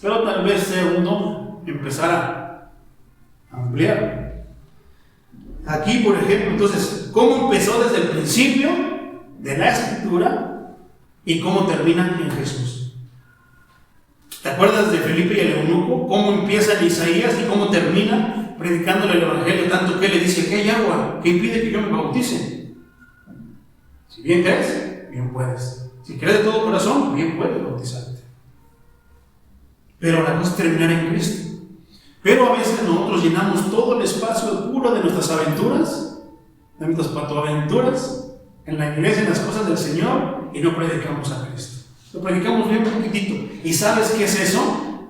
pero tal vez sea un don empezar a ampliar. Aquí, por ejemplo, entonces, cómo empezó desde el principio de la Escritura y cómo termina en Jesús. ¿Te acuerdas de Felipe y el eunuco? ¿Cómo empieza en Isaías y cómo termina predicándole el Evangelio? Tanto que le dice que hay agua que impide que yo me bautice. Si bien crees, bien puedes. Si crees de todo corazón, bien puedes bautizarte. Pero la cosa es terminar en Cristo. Pero a veces nosotros llenamos todo el espacio puro de nuestras aventuras, de nuestras patoaventuras, en la iglesia, en las cosas del Señor, y no predicamos a Cristo. Lo predicamos bien poquitito. ¿Y sabes qué es eso?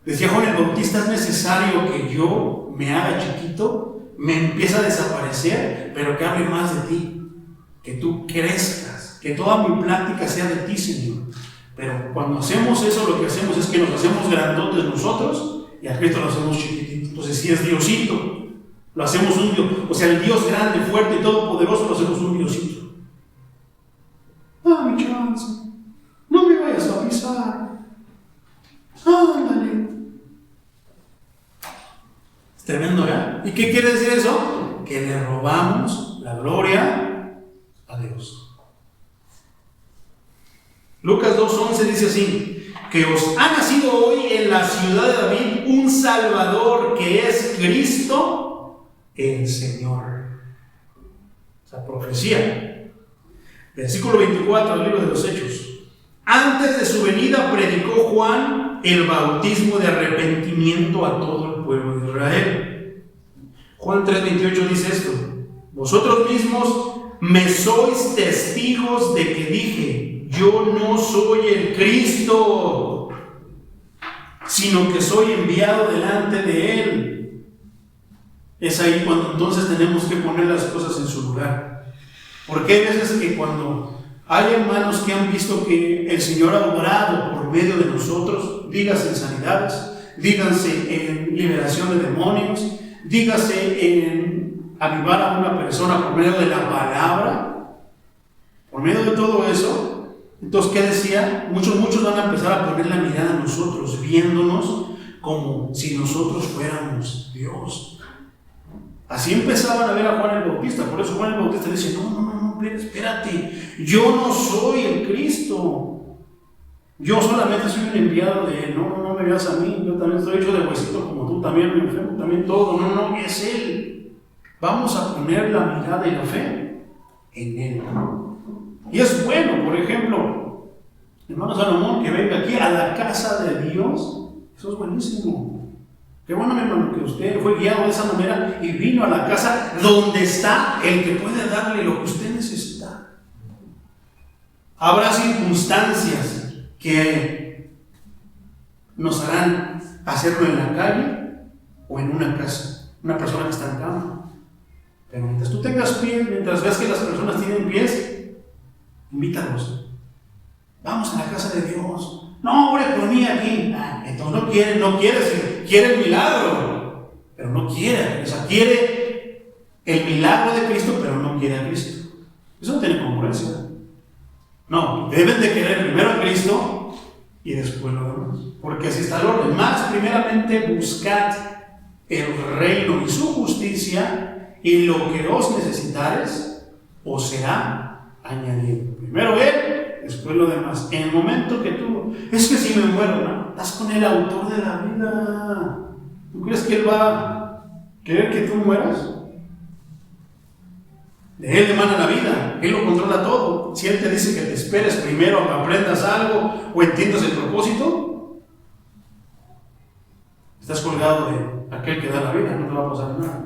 Decía Juan el Bautista: es necesario que yo me haga chiquito, me empiece a desaparecer, pero que hable más de ti, que tú crezcas, que toda mi plática sea de ti, Señor. Pero cuando hacemos eso, lo que hacemos es que nos hacemos grandotes nosotros y a Cristo lo hacemos chiquitito. Entonces, si es Diosito, lo hacemos un Dios, o sea, el Dios grande, fuerte y todopoderoso, lo hacemos un Diosito. Mi chance, no me vayas a pisar. Ándale. Es tremendo, ¿verdad? ¿Y qué quiere decir eso? Que le robamos la gloria a Dios. Lucas 2:11 dice así: que os ha nacido hoy en la ciudad de David un Salvador, que es Cristo el Señor. Esa profecía. Versículo 24 del libro de los Hechos. Antes de su venida predicó Juan el bautismo de arrepentimiento a todo el pueblo de Israel. Juan 3:28 dice esto: vosotros mismos me sois testigos de que dije: yo no soy el Cristo, sino que soy enviado delante de Él. Es ahí cuando entonces tenemos que poner las cosas en su lugar. Porque hay veces que cuando hay hermanos que han visto que el Señor ha obrado por medio de nosotros, dígase en sanidades, díganse en liberación de demonios, dígase en avivar a una persona por medio de la palabra, por medio de todo eso, entonces, ¿qué decía? Muchos van a empezar a poner la mirada a nosotros, viéndonos como si nosotros fuéramos Dios. Así empezaban a ver a Juan el Bautista. Por eso Juan el Bautista dice: no, espérate, yo no soy el Cristo, yo solamente soy un enviado de Él. No me veas a mí, yo también estoy hecho de huesito como tú, también me enfermo, también todo. No, es Él. Vamos a poner la mirada y la fe en Él. Y es bueno, por ejemplo, hermano Salomón, que venga aquí a la casa de Dios. Eso es buenísimo. Qué bueno, mi hermano, que usted fue guiado de esa manera y vino a la casa donde está el que puede darle lo que usted necesita. Habrá circunstancias que nos harán hacerlo en la calle o en una casa, una persona que está en cama. Pero mientras tú tengas pies, mientras veas que las personas tienen pies, invítalos. Vamos a la casa de Dios. No, ore por mí aquí. Entonces no quiere el milagro, pero no quiere, o sea, quiere el milagro de Cristo, pero no quiere a Cristo. Eso no tiene congruencia. No, deben de querer primero a Cristo y después lo demás. Porque así está el orden. Más primeramente buscad el reino y su justicia, y lo que os necesitares os será añadido. Primero Él, después lo demás. En el momento que tú, es que si me muero, ¿no? Estás con el autor de la vida. ¿Tú crees que Él va a querer que tú mueras? De Él emana la vida, Él lo controla todo. Si Él te dice que te esperes primero, que aprendas algo o entiendas el propósito, estás colgado de aquel que da la vida, no te va a pasar nada.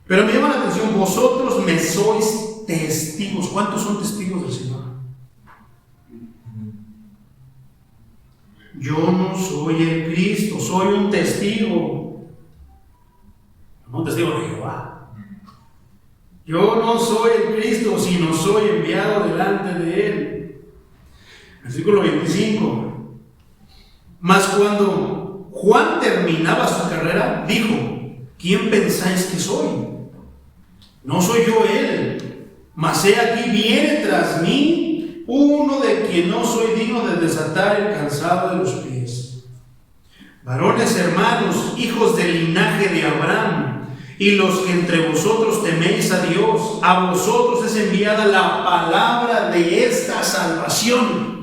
Pero me llama la atención, vosotros me sois testigos. ¿Cuántos son testigos del Señor? Yo no soy el Cristo, soy un testigo. No un testigo de Jehová. Yo no soy el Cristo, sino soy enviado delante de Él. Versículo 25. Mas cuando Juan terminaba su carrera, dijo: ¿quién pensáis que soy? No soy yo Él, mas he aquí viene tras mí uno de quien no soy digno de desatar el calzado de los pies. Varones hermanos, hijos del linaje de Abraham, y los que entre vosotros teméis a Dios, a vosotros es enviada la palabra de esta salvación.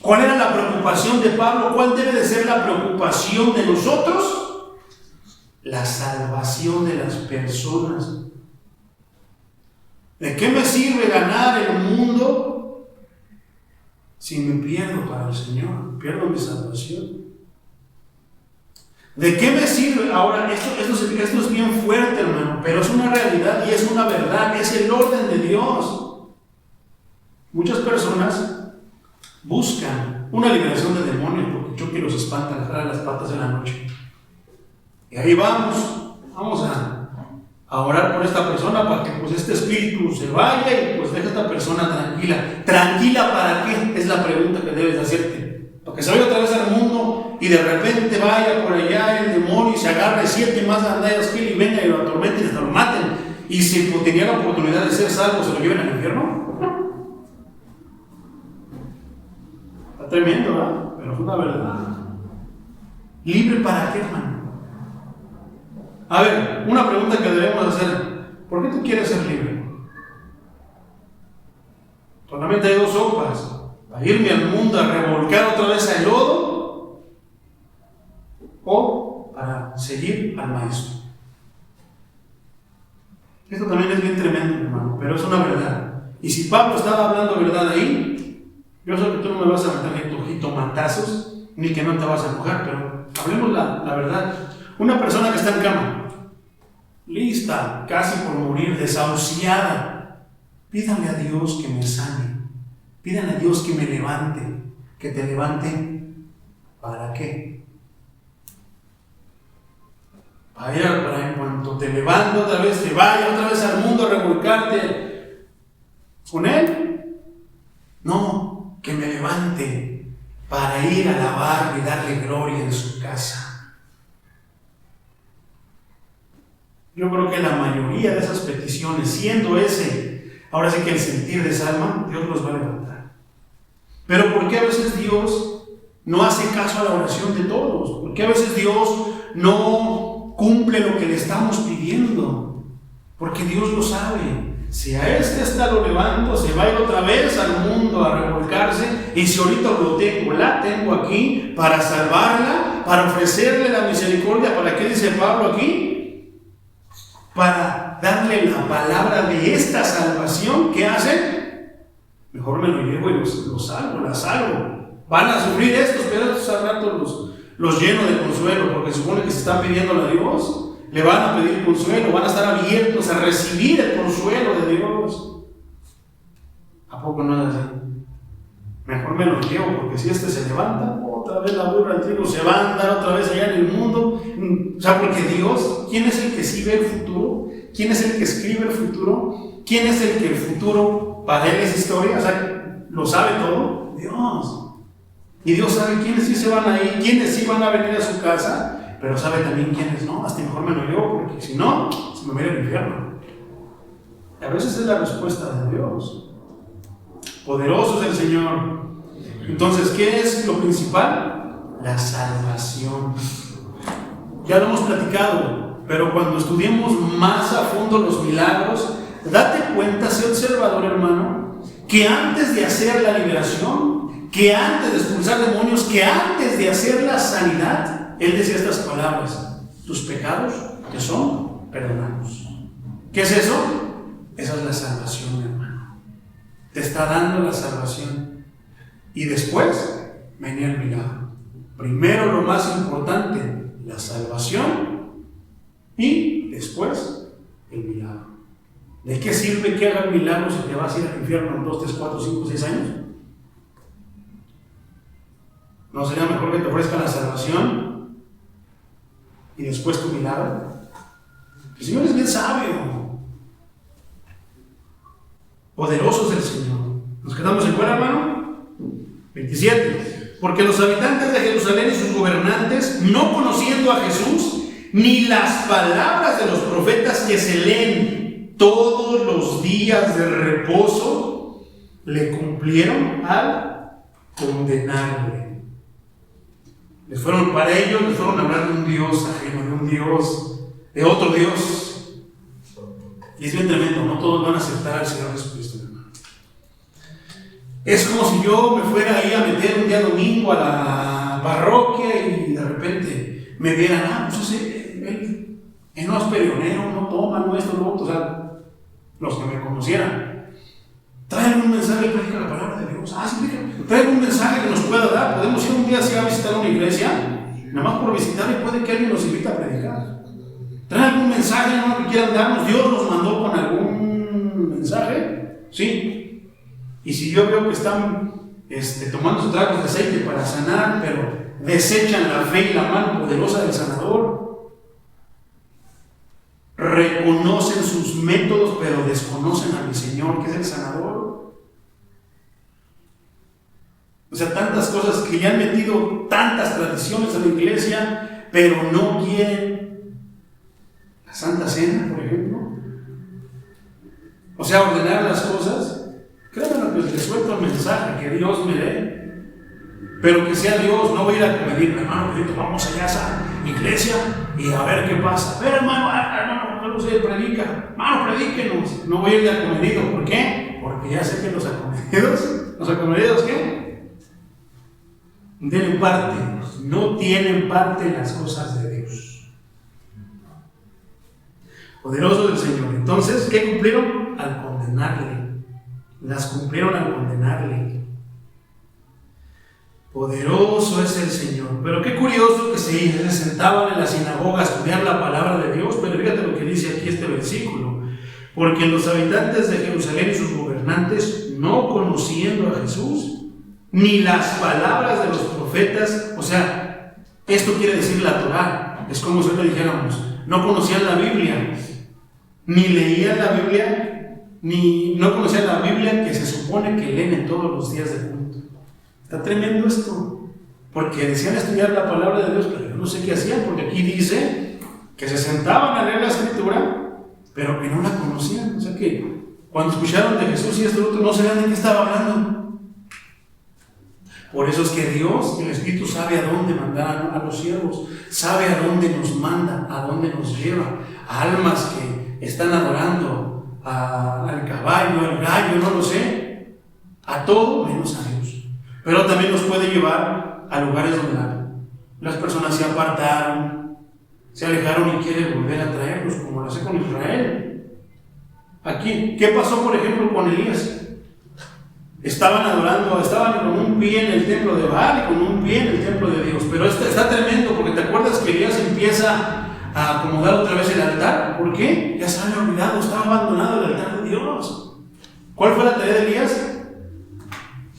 ¿Cuál era la preocupación de Pablo? ¿Cuál debe de ser la preocupación de nosotros? La salvación de las personas. ¿De qué me sirve ganar el mundo si me pierdo para el Señor? Pierdo mi salvación. ¿De qué me sirve? Ahora, esto es bien fuerte, hermano, pero es una realidad y es una verdad, es el orden de Dios. Muchas personas buscan una liberación de demonios porque Chucky los espanta, les jala las patas en la noche. Y ahí vamos a orar por esta persona para que pues este espíritu se vaya y pues deje a esta persona tranquila. ¿Tranquila para qué? Es la pregunta que debes hacerte. Para que se vaya otra vez al mundo y de repente vaya por allá el demonio y se agarre 7 más gandallas que él y venga y lo atormenten y hasta lo maten. Y si pues, tenía la oportunidad de ser salvo, se lo lleven al infierno. Está tremendo, ¿verdad? Pero es una verdad. ¿Libre para qué, hermano? A ver, una pregunta que debemos hacer. ¿Por qué tú quieres ser libre? Solamente hay 2 sopas. ¿Para irme al mundo a revolcar otra vez al lodo? ¿O para seguir al maestro? Esto también es bien tremendo, hermano, pero es una verdad. Y si Pablo estaba hablando verdad ahí, yo sé que tú no me vas a meter ni tu matazos, ni que no te vas a enojar, pero hablemos la verdad. Una persona que está en cama, lista, casi por morir, desahuciada, pídale a Dios que me sane, pídale a Dios que me levante, que te levante. ¿Para qué? Para en cuanto te levante otra vez, te vaya otra vez al mundo a revolcarte con Él. No, que me levante para ir a alabar y darle gloria en su casa. Yo creo que la mayoría de esas peticiones, siendo ese, ahora sí que el sentir de esa alma, Dios los va a levantar. Pero ¿por qué a veces Dios no hace caso a la oración de todos? ¿Por qué a veces Dios no cumple lo que le estamos pidiendo? Porque Dios lo sabe. Si a esta lo levanto, se va a ir otra vez al mundo a revolcarse, y si ahorita la tengo aquí para salvarla, para ofrecerle la misericordia. ¿Para qué dice Pablo aquí? Para darle la palabra de esta salvación. ¿Qué hacen? Mejor me lo llevo y los salvo, la salvo. Van a sufrir estos, pero estos al rato los lleno de consuelo, porque supone que se están pidiéndole a Dios, le van a pedir consuelo, van a estar abiertos a recibir el consuelo de Dios. ¿A poco no es así? Mejor me lo llevo, porque si este se levanta, otra vez la burra del trigo se va a andar otra vez allá en el mundo. O sea, porque Dios, ¿quién es el que sí ve el futuro? ¿Quién es el que escribe el futuro? ¿Quién es el que el futuro para él es historia? O sea, ¿lo sabe todo? Dios. Y Dios sabe quiénes sí se van a ir, quiénes sí van a venir a su casa. pero sabe también quiénes no. Hasta mejor me lo llevo, porque si no, se me va a ir al infierno. Y a veces es la respuesta de Dios. Poderoso es el Señor. Entonces, ¿qué es lo principal? La salvación. Ya lo hemos platicado, pero cuando estudiemos más a fondo los milagros, date cuenta, sé observador, hermano, que antes de hacer la liberación, que antes de expulsar demonios, que antes de hacer la sanidad, Él decía estas palabras: tus pecados te son perdonados. ¿Qué es eso? Esa es la salvación, hermano. Te está dando la salvación. Y después venía el milagro. Primero, lo más importante, la salvación, y después el milagro. ¿De qué sirve que hagan milagros si te vas a ir al infierno en 2, 3, 4, 5, 6 años? ¿No sería mejor que te ofrezcan la salvación y después tu milagro? El Señor es bien sabio. Poderoso es el Señor. ¿Nos quedamos en cuál, hermano? 27. Porque los habitantes de Jerusalén y sus gobernantes, no conociendo a Jesús, ni las palabras de los profetas que se leen todos los días de reposo, le cumplieron al condenarle. Para ellos les fueron a hablar de un Dios ajeno, de un Dios, de otro Dios. Y es bien tremendo, no todos van a aceptar al Señor Jesucristo, hermano. Es como si yo me fuera ahí a meter un día domingo a la parroquia y de repente me vieran, pues él no es perionero, no toma, no esto, no otro, o sea, los que me conocieran. Traen un mensaje y predica la palabra de Dios. Sí, traen un mensaje que nos pueda dar. Podemos ir un día así a visitar una iglesia, nada más por visitar, y puede que alguien nos invite a predicar. Traen algún mensaje, hermano, que quieran darnos. Dios nos mandó con algún mensaje, sí. Y si yo veo que están tomando sus tragos de aceite para sanar, pero desechan la fe y la mano poderosa del sanador, reconocen sus métodos, pero desconocen a mi Señor, que es el sanador. O sea, tantas cosas que ya han metido, tantas tradiciones a la iglesia, pero no quieren la Santa Cena, por ejemplo. O sea, ordenar las cosas. Créanme que les suelto el mensaje que Dios me dé, pero que sea Dios. No voy a ir a pedirme, hermano, vamos allá a esa iglesia y a ver qué pasa. A ver, hermano, no sé, predica. Hermano, predíquenos. No voy a ir de acomedido. ¿Por qué? Porque ya sé que los acomedidos, ¿qué? Tienen parte, no tienen parte en las cosas de Dios. Poderoso del Señor. Entonces, ¿qué cumplieron? Al condenarle. Las cumplieron al condenarle. Poderoso es el Señor. Pero qué curioso que se sentaban en la sinagoga a estudiar la palabra de Dios. Pero fíjate lo que dice aquí este versículo. Porque los habitantes de Jerusalén y sus gobernantes, no conociendo a Jesús, ni las palabras de los profetas, o sea, esto quiere decir la Torá. Es como si le dijéramos, no conocían la Biblia, ni leían la Biblia, ni no conocían la Biblia que se supone que leen en todos los días de culto. Está tremendo esto, porque decían estudiar la palabra de Dios, pero yo no sé qué hacían, porque aquí dice que se sentaban a leer la Escritura, pero que no la conocían. O sea que cuando escucharon de Jesús y esto otro, no sabían de qué estaba hablando. Por eso es que Dios, el Espíritu, sabe a dónde mandar a los siervos, sabe a dónde nos manda, a dónde nos lleva, a almas que están adorando al caballo, al gallo, no lo sé, a todo menos a Dios. Pero también nos puede llevar a lugares donde las personas se apartaron, se alejaron y quiere volver a traerlos, como lo hace con Israel. Aquí, ¿qué pasó por ejemplo con Elías? Estaban con un pie en el templo de Baal y con un pie en el templo de Dios. Pero está tremendo, porque te acuerdas que Elías empieza a acomodar otra vez el altar. ¿Por qué? Ya se había olvidado, estaba abandonado el altar de Dios. ¿Cuál fue la tarea de Elías?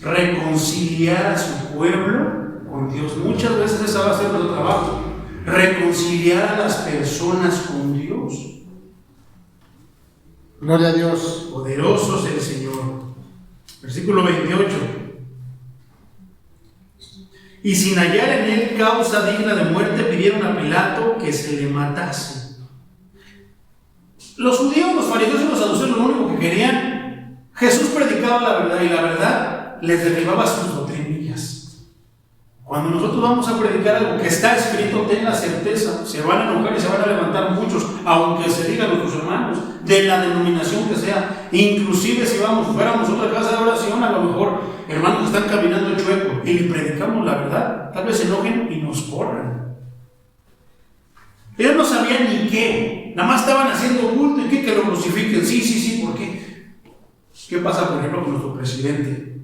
Reconciliar a su pueblo con Dios. Muchas veces esa va a ser nuestro trabajo. Reconciliar a las personas con Dios. Gloria a Dios. Poderoso es el Señor. Versículo 28. y sin hallar en él causa digna de muerte, pidieron a Pilato que se le matase. Los judíos, los fariseos y los saduceos lo único que querían, Jesús predicaba la verdad y la verdad les derribaba sus doctrinillas. Cuando nosotros vamos a predicar algo que está escrito, ten la certeza, se van a enojar y se van a levantar muchos, aunque se digan nuestros hermanos, de la denominación que sea. Inclusive si fuéramos a otra casa de oración, a lo mejor hermanos que están caminando chueco y le predicamos la verdad, tal vez se enojen y nos corran. Ellos no sabían ni qué, nada más estaban haciendo bulto y que lo crucifiquen. Sí, ¿por qué? ¿Qué pasa, por ejemplo, con nuestro presidente?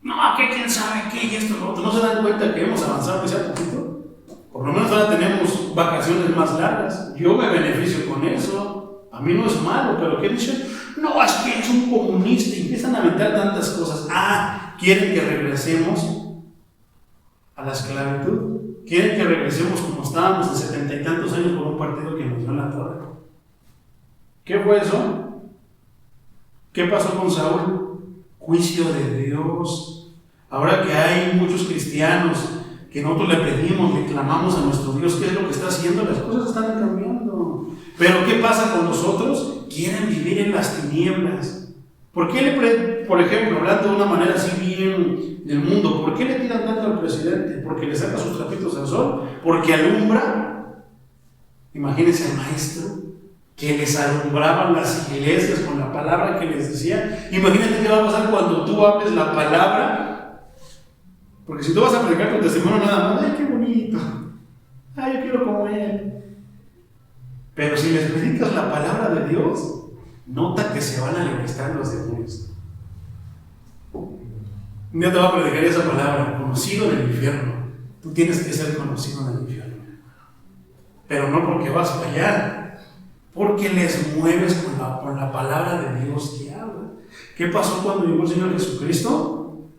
No, que quién sabe qué y esto, lo otro. ¿No se dan cuenta que hemos avanzado que sea poquito? Por lo menos ahora tenemos vacaciones más largas. Yo me beneficio con eso. A mí no es malo, pero ¿qué dicen? No, es que es un comunista y empiezan a aventar tantas cosas. Quieren que regresemos a la esclavitud. Quieren que regresemos como estábamos en 70 y tantos años por un partido que nos dio en la torre. ¿Qué fue eso? ¿Qué pasó con Saúl? Juicio de Dios. Ahora que hay muchos cristianos que nosotros le pedimos, le clamamos a nuestro Dios, ¿qué es lo que está haciendo? Las cosas están cambiando. Pero ¿qué pasa con nosotros? Quieren vivir en las tinieblas. ¿Por qué por ejemplo, hablando de una manera así bien del mundo, ¿por qué le tiran tanto al presidente? ¿Porque le saca sus trapitos al sol? ¿Porque alumbra? Imagínense al maestro que les alumbraban las iglesias con la palabra que les decía. Imagínate qué va a pasar cuando tú hables la palabra. Porque si tú vas a predicar con testimonio nada más, ¡ay, qué bonito! ¡Ay, yo quiero como él! Pero si les predicas la palabra de Dios, nota que se van a libertar los demonios. Un día te va a predicar esa palabra, conocido en el infierno. Tú tienes que ser conocido en el infierno. Pero no porque vas a fallar, porque les mueves con la palabra de Dios que habla. ¿Qué pasó cuando llegó el Señor Jesucristo?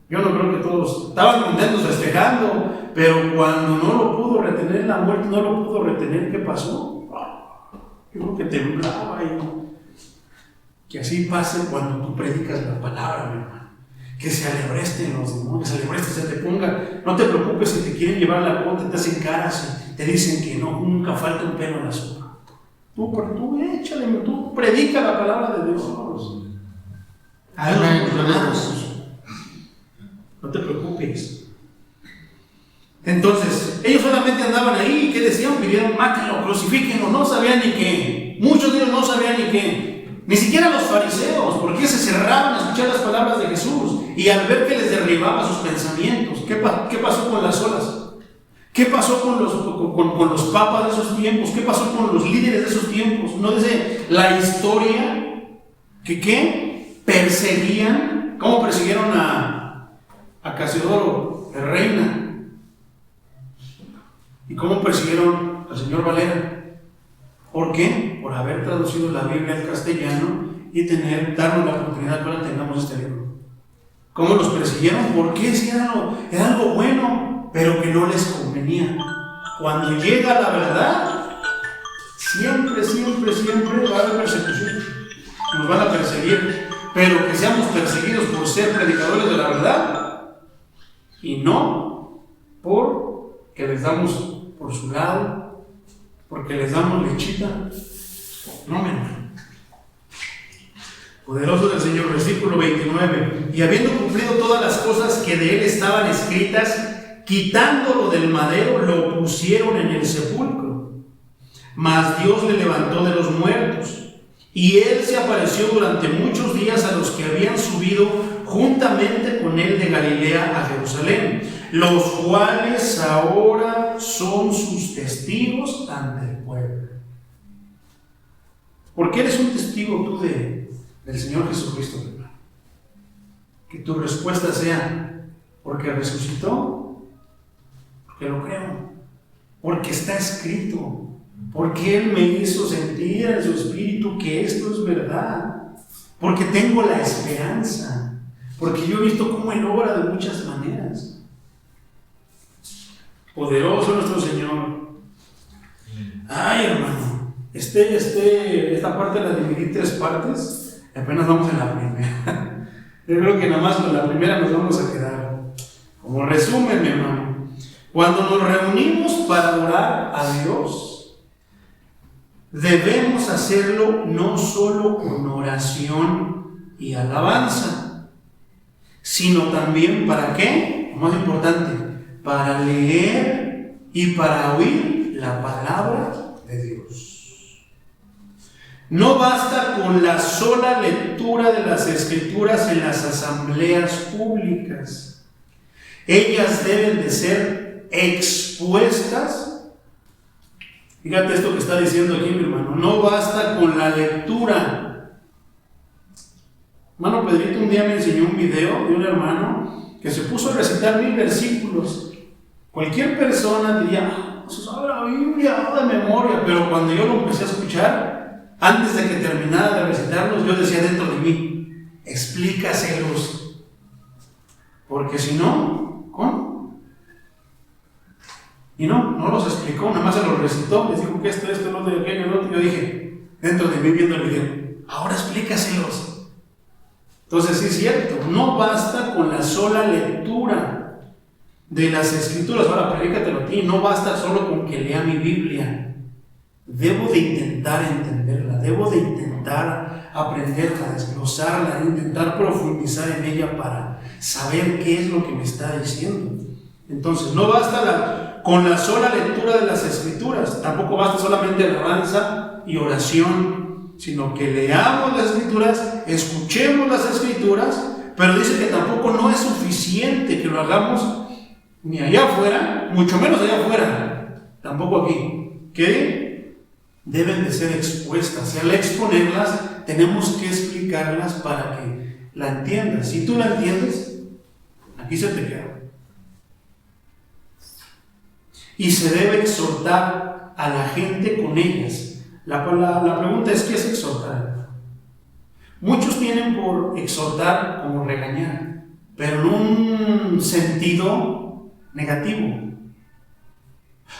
Yo no creo que todos estaban contentos festejando, pero cuando no lo pudo retener la muerte, no lo pudo retener, ¿qué pasó? Yo creo que temblaba. Que así pase cuando tú predicas la palabra, mi hermano. Que se alebresten los demonios, se te ponga. No te preocupes si te quieren llevar la contra, te hacen caras y te dicen que no, nunca falta un pelo en la sopa. Tú échale, tú predica la palabra de Dios. Amén. No te preocupes. Entonces, ellos solamente andaban ahí, ¿qué decían? Pidieron, mátenlo, crucifíquenlo, no sabían ni qué. Muchos de ellos no sabían ni qué. Ni siquiera los fariseos, porque se cerraban a escuchar las palabras de Jesús y al ver que les derribaba sus pensamientos. ¿Qué pasó con las olas? ¿Qué pasó con los papas de esos tiempos? ¿Qué pasó con los líderes de esos tiempos? ¿No dice la historia que perseguían? ¿Cómo persiguieron a Casiodoro, la reina? ¿Y cómo persiguieron al señor Valera? ¿Por qué? Por haber traducido la Biblia al castellano y darnos la oportunidad para que tengamos este libro. ¿Cómo los persiguieron? ¿Por qué? Si era algo bueno, pero que no les convenía. Cuando llega la verdad, siempre va a haber persecución. Nos van a perseguir, pero que seamos perseguidos por ser predicadores de la verdad y no porque les damos por su lado, porque les damos lechita. No, menor. Poderoso del Señor, versículo 29. Y habiendo cumplido todas las cosas que de él estaban escritas, quitándolo del madero, lo pusieron en el sepulcro. Mas Dios le levantó de los muertos, y él se apareció durante muchos días a los que habían subido juntamente con él de Galilea a Jerusalén, los cuales ahora son sus testigos ante el pueblo. ¿Por qué eres un testigo tú del Señor Jesucristo, hermano? Que tu respuesta sea, porque resucitó, porque lo creo, porque está escrito, porque Él me hizo sentir en su espíritu que esto es verdad, porque tengo la esperanza, porque yo he visto cómo Él obra de muchas maneras. Poderoso nuestro Señor. Ay, hermano, esta parte la dividí en 3 partes, apenas vamos en la primera. Yo creo que nada más con la primera nos vamos a quedar. Como resumen, mi hermano, Cuando nos reunimos para adorar a Dios, debemos hacerlo no solo con oración y alabanza, sino también ¿para qué? Lo más importante, para leer y para oír la palabra de Dios. No basta con la sola lectura de las Escrituras en las asambleas públicas. Ellas deben de ser expuestas. Fíjate esto que está diciendo aquí mi hermano. No basta con la lectura. Hermano Pedrito un día me enseñó un video de un hermano que se puso a recitar 1000 versículos. Cualquier persona diría, se sabe la Biblia de memoria, pero cuando yo lo empecé a escuchar, antes de que terminara de recitarlos, yo decía dentro de mí, explícaselos, porque si no, ¿cómo? Y no los explicó, nada más se los recitó, les dijo que esto, lo otro, aquello, lo otro. Yo dije, dentro de mí viendo el video, ahora explícaselos. Entonces sí es cierto, no basta con la sola lectura de las Escrituras. Ahora predícatelo a ti, no basta solo con que lea mi Biblia. Debo de intentar entenderla, debo de intentar aprenderla, desglosarla, intentar profundizar en ella para saber qué es lo que me está diciendo. Entonces, no basta con la sola lectura de las Escrituras, tampoco basta solamente alabanza y oración, sino que leamos las Escrituras, escuchemos las Escrituras, pero dice que tampoco no es suficiente que lo hagamos ni allá afuera, mucho menos allá afuera, tampoco aquí, que deben de ser expuestas, y al exponerlas tenemos que explicarlas para que la entiendas. Si tú la entiendes, aquí se te queda. Y se debe exhortar a la gente con ellas. La pregunta es, ¿qué es exhortar? Muchos tienen por exhortar como regañar, pero en un sentido negativo.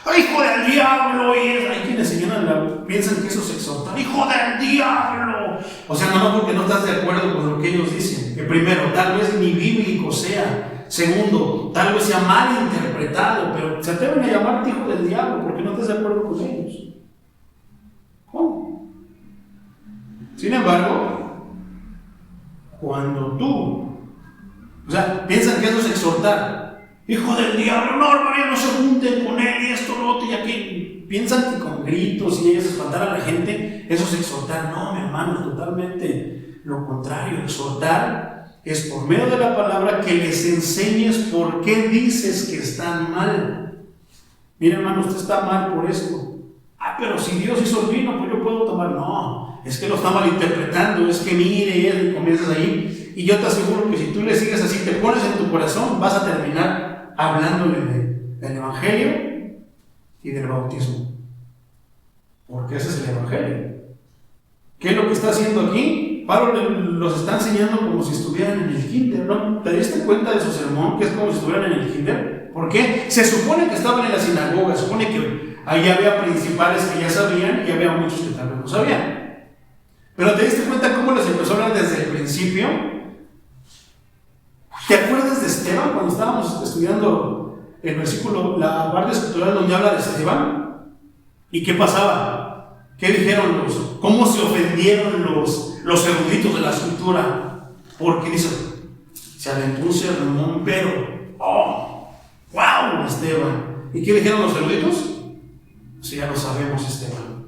¡Ay, hijo del diablo! Hay quienes piensan que eso es exhortar. ¡Hijo del diablo! O sea, no porque no estás de acuerdo con lo que ellos dicen. Que primero, tal vez ni bíblico sea. Segundo, tal vez sea mal interpretado, pero se atreven a llamarte hijo del diablo porque no estás de acuerdo con ellos. ¿Cómo? Sin embargo, cuando tú, piensan que eso es exhortar. Hijo del diablo, no, hermano, no se junten con él y esto, lo otro y aquello. Piensan que con gritos y ellos espantar a la gente, eso es exhortar. No, mi hermano, es totalmente lo contrario. Exhortar es por medio de la palabra que les enseñes por qué dices que están mal. Mira, hermano, usted está mal por esto. Pero si Dios hizo el vino, pues yo puedo tomar. No, es que lo está malinterpretando, es que mire, y comienzas ahí. Y yo te aseguro que si tú le sigues así, te pones en tu corazón, vas a terminar hablándole del Evangelio y del bautismo. Porque ese es el Evangelio. ¿Qué es lo que está haciendo aquí? Pablo los está enseñando como si estuvieran en el kinder, ¿no? ¿Te diste cuenta de su sermón? Que es como si estuvieran en el kinder. ¿Por qué? Se supone que estaban en la sinagoga, se supone que ahí había principales que ya sabían y había muchos que tal vez no sabían. Pero ¿te diste cuenta cómo les empezó a hablar desde el principio? ¿Te acuerdas de Esteban cuando estábamos estudiando el versículo, la parte escritural donde habla de Esteban? ¿Y qué pasaba? ¿Qué dijeron cómo se ofendieron los eruditos de la escritura? Porque dice, se aventó un sermón, pero ¡wow! Esteban. ¿Y qué dijeron los eruditos? Sí, ya lo sabemos, Esteban.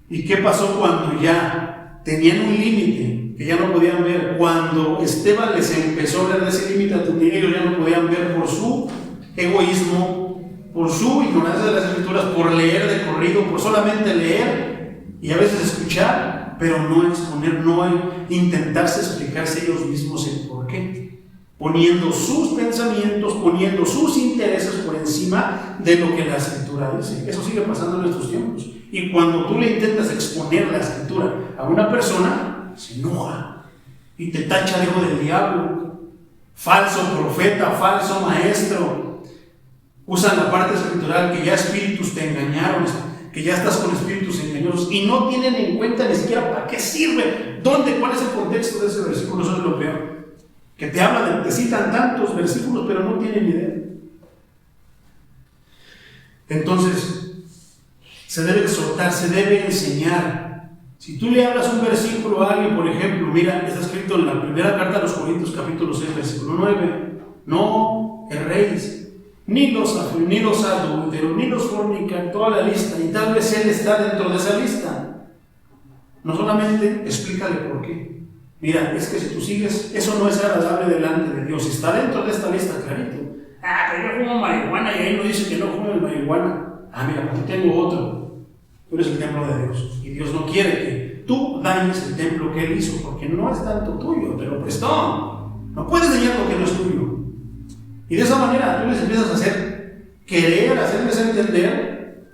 ¿Y qué pasó cuando ya tenían un límite que ya no podían ver? Cuando Esteban les empezó a hablar de ese límite, ellos ya no podían ver por su egoísmo, por su ignorancia de las escrituras, por leer de corrido, por solamente leer y a veces escuchar, pero no exponer, no intentarse explicarse ellos mismos el por qué, poniendo sus pensamientos, poniendo sus intereses por encima de lo que la escritura dice. Eso sigue pasando en estos tiempos. Y cuando tú le intentas exponer la escritura a una persona, se enoja y te tacha de hijo del diablo, falso profeta, falso maestro. Usan la parte escritural que ya espíritus te engañaron, que ya estás con espíritus engañosos y no tienen en cuenta ni siquiera para qué sirve, dónde, cuál es el contexto de ese versículo. Eso es lo peor. que te hablan, te citan tantos versículos, pero no tienen idea. Entonces, se debe exhortar, se debe enseñar. Si tú le hablas un versículo a alguien, por ejemplo, mira, está escrito en la primera carta a los Corintios, capítulo 6, versículo 9, no erréis, ni los adúlteros, ni los fornican, toda la lista, y tal vez él está dentro de esa lista. No solamente explícale por qué. Mira, es que si tú sigues, eso no es agradable delante de Dios. Está dentro de esta lista, clarito. Pero yo fumo marihuana y ahí no dice que no fume marihuana. Mira, yo tengo otro. Tú eres el templo de Dios. Y Dios no quiere que tú dañes el templo que Él hizo, porque no es tanto tuyo, te lo prestó. No puedes dañar lo que no es tuyo. Y de esa manera tú les empiezas a hacerles entender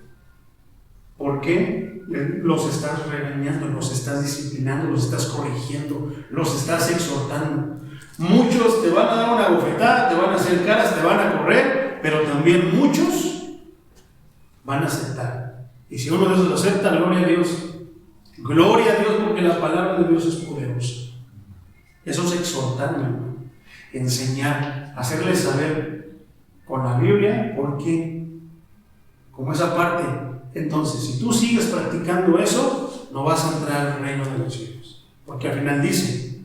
por qué los estás regañando, los estás disciplinando, los estás corrigiendo, los estás exhortando. Muchos te van a dar una bofetada, te van a hacer caras, te van a correr, pero también muchos van a aceptar. Y si uno de esos lo acepta, gloria a Dios. Gloria a Dios, porque la palabra de Dios es poderosa. Eso es exhortar, enseñar, hacerles saber con la Biblia por qué, como esa parte. Entonces, si tú sigues practicando eso, no vas a entrar al reino de los cielos, porque al final dice: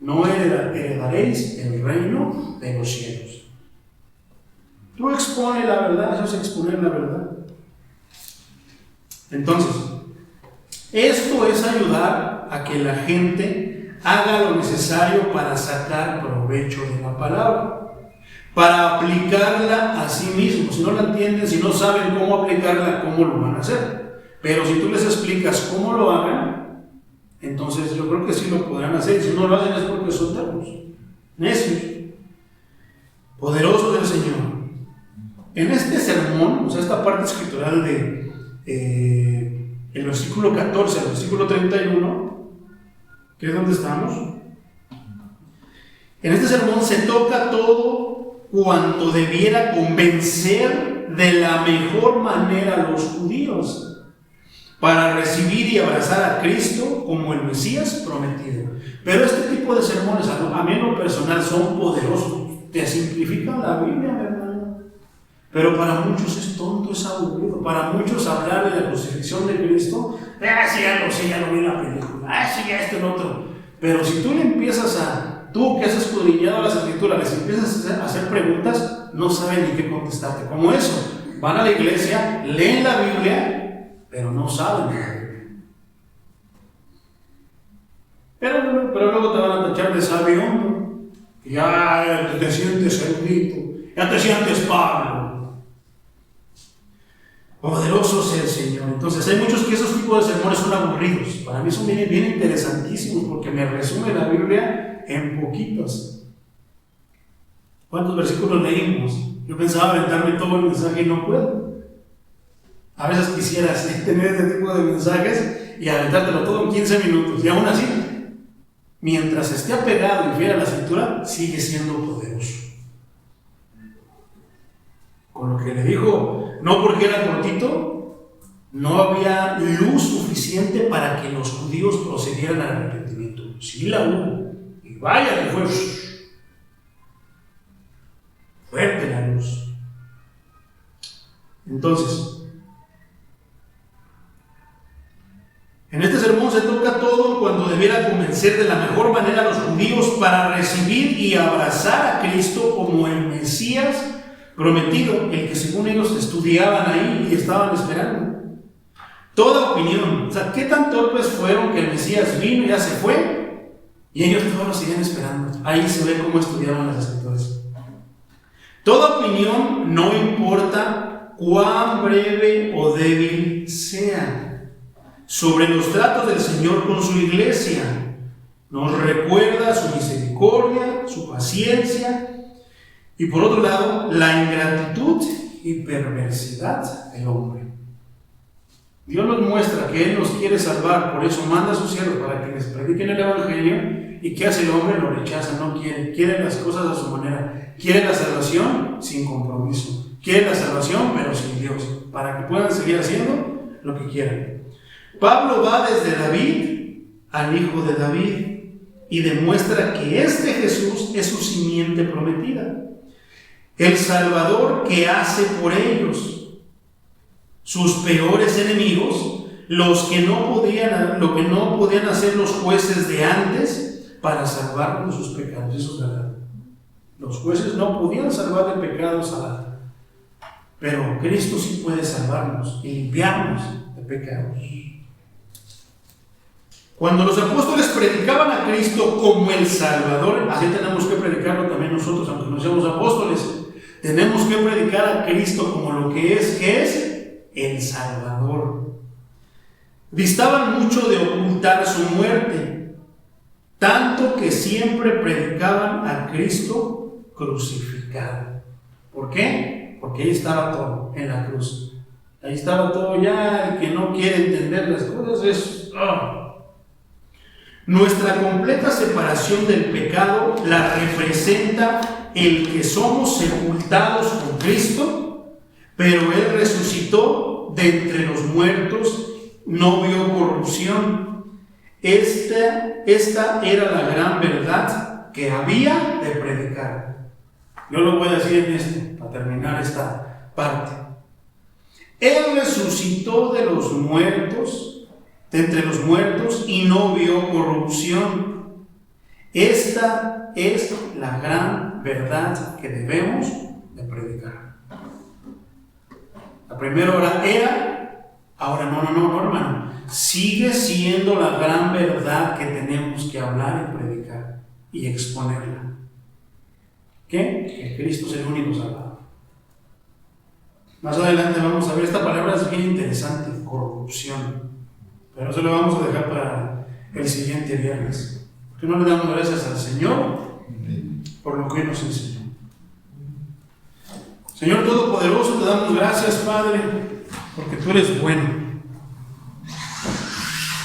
no heredaréis el reino de los cielos. Tú expones la verdad, eso es exponer la verdad. Entonces, esto es ayudar a que la gente haga lo necesario para sacar provecho de la palabra, para aplicarla a sí mismo. Si no la entienden, si no saben cómo aplicarla, ¿cómo lo van a hacer? Pero si tú les explicas cómo lo hagan, entonces yo creo que sí lo podrán hacer. Si no lo hacen es porque son tercos, necios. Poderoso del Señor. En este sermón, o sea, esta parte escritural de el versículo 14 al versículo 31, que es donde estamos, en este sermón se toca todo cuanto debiera convencer de la mejor manera a los judíos para recibir y abrazar a Cristo como el Mesías prometido. Pero este tipo de sermones, a mí en lo personal, son poderosos, te simplifican la Biblia, mi hermano. Pero para muchos es tonto, es aburrido. Para muchos hablar de la crucifixión de Cristo, sí, ya lo vi en la película, sí, ya esto y lo otro. Pero si tú le empiezas tú que has escudriñado las Escrituras, les empiezas a hacer preguntas, no saben ni qué contestarte. Como eso, van a la iglesia, leen la Biblia, pero no saben la Biblia. Pero luego te van a tachar de sabio, ya te sientes erudito, ya te sientes Pablo. Poderoso sea el Señor. Entonces hay muchos que esos tipos de sermones son aburridos. Para mí son bien interesantísimos, porque me resume la Biblia en poquitos. ¿Cuántos versículos leímos? Yo pensaba aventarme todo el mensaje y no puedo. A veces quisieras tener este tipo de mensajes y aventártelo todo en 15 minutos. Y aún así, mientras esté apegado y fiel a la Escritura, sigue siendo poderoso. Con lo que le dijo, no porque era cortito, no había luz suficiente para que los judíos procedieran al arrepentimiento. Sí la hubo, y vaya que fue fuerte la luz. Entonces, en este sermón se toca todo cuando debiera convencer de la mejor manera a los judíos para recibir y abrazar a Cristo como el Mesías prometido, el que según ellos estudiaban ahí y estaban esperando. Toda opinión, o sea, ¿qué tan torpes fueron que el Mesías vino y ya se fue? Y ellos todos lo siguen esperando. Ahí se ve cómo estudiaban las Escrituras. Toda opinión, no importa cuán breve o débil sea, sobre los tratos del Señor con su iglesia, nos recuerda su misericordia, su paciencia, y por otro lado, la ingratitud y perversidad del hombre. Dios nos muestra que Él nos quiere salvar, por eso manda a sus siervos para que les prediquen el Evangelio. ¿Y qué hace el hombre? Lo rechaza, no quiere. Quiere las cosas a su manera. Quiere la salvación sin compromiso. Quiere la salvación, pero sin Dios, para que puedan seguir haciendo lo que quieran. Pablo va desde David al hijo de David y demuestra que este Jesús es su simiente prometida, el Salvador que hace por ellos, sus peores enemigos, lo que no podían hacer los jueces de antes para salvar de sus pecados. Eso es verdad. Los jueces no podían salvar de pecados pero Cristo sí puede salvarnos y limpiarnos de pecados. Cuando los apóstoles predicaban a Cristo como el Salvador, así tenemos que predicarlo también nosotros, aunque no seamos apóstoles. Tenemos que predicar a Cristo como lo que es el Salvador. Distaban mucho de ocultar su muerte, tanto que siempre predicaban a Cristo crucificado. ¿Por qué? Porque ahí estaba todo en la cruz. Ahí estaba todo ya. El que no quiere entender las cosas es... Nuestra completa separación del pecado la representa el que somos sepultados con Cristo, pero Él resucitó de entre los muertos, no vio corrupción. Esta era la gran verdad que había de predicar. Yo lo voy a decir en esto, para terminar esta parte. Él resucitó de entre los muertos, y no vio corrupción. Esta es la gran verdad que debemos de predicar. La primera hora era, ahora no, hermano. Sigue siendo la gran verdad que tenemos que hablar y predicar y exponerla. ¿Qué? Que Cristo es el único Salvador. Más adelante vamos a ver, esta palabra es bien interesante, corrupción. Pero eso lo vamos a dejar para el siguiente viernes. Porque no le damos gracias al Señor por lo que nos enseñó. Señor Todopoderoso, te damos gracias, Padre, porque tú eres bueno.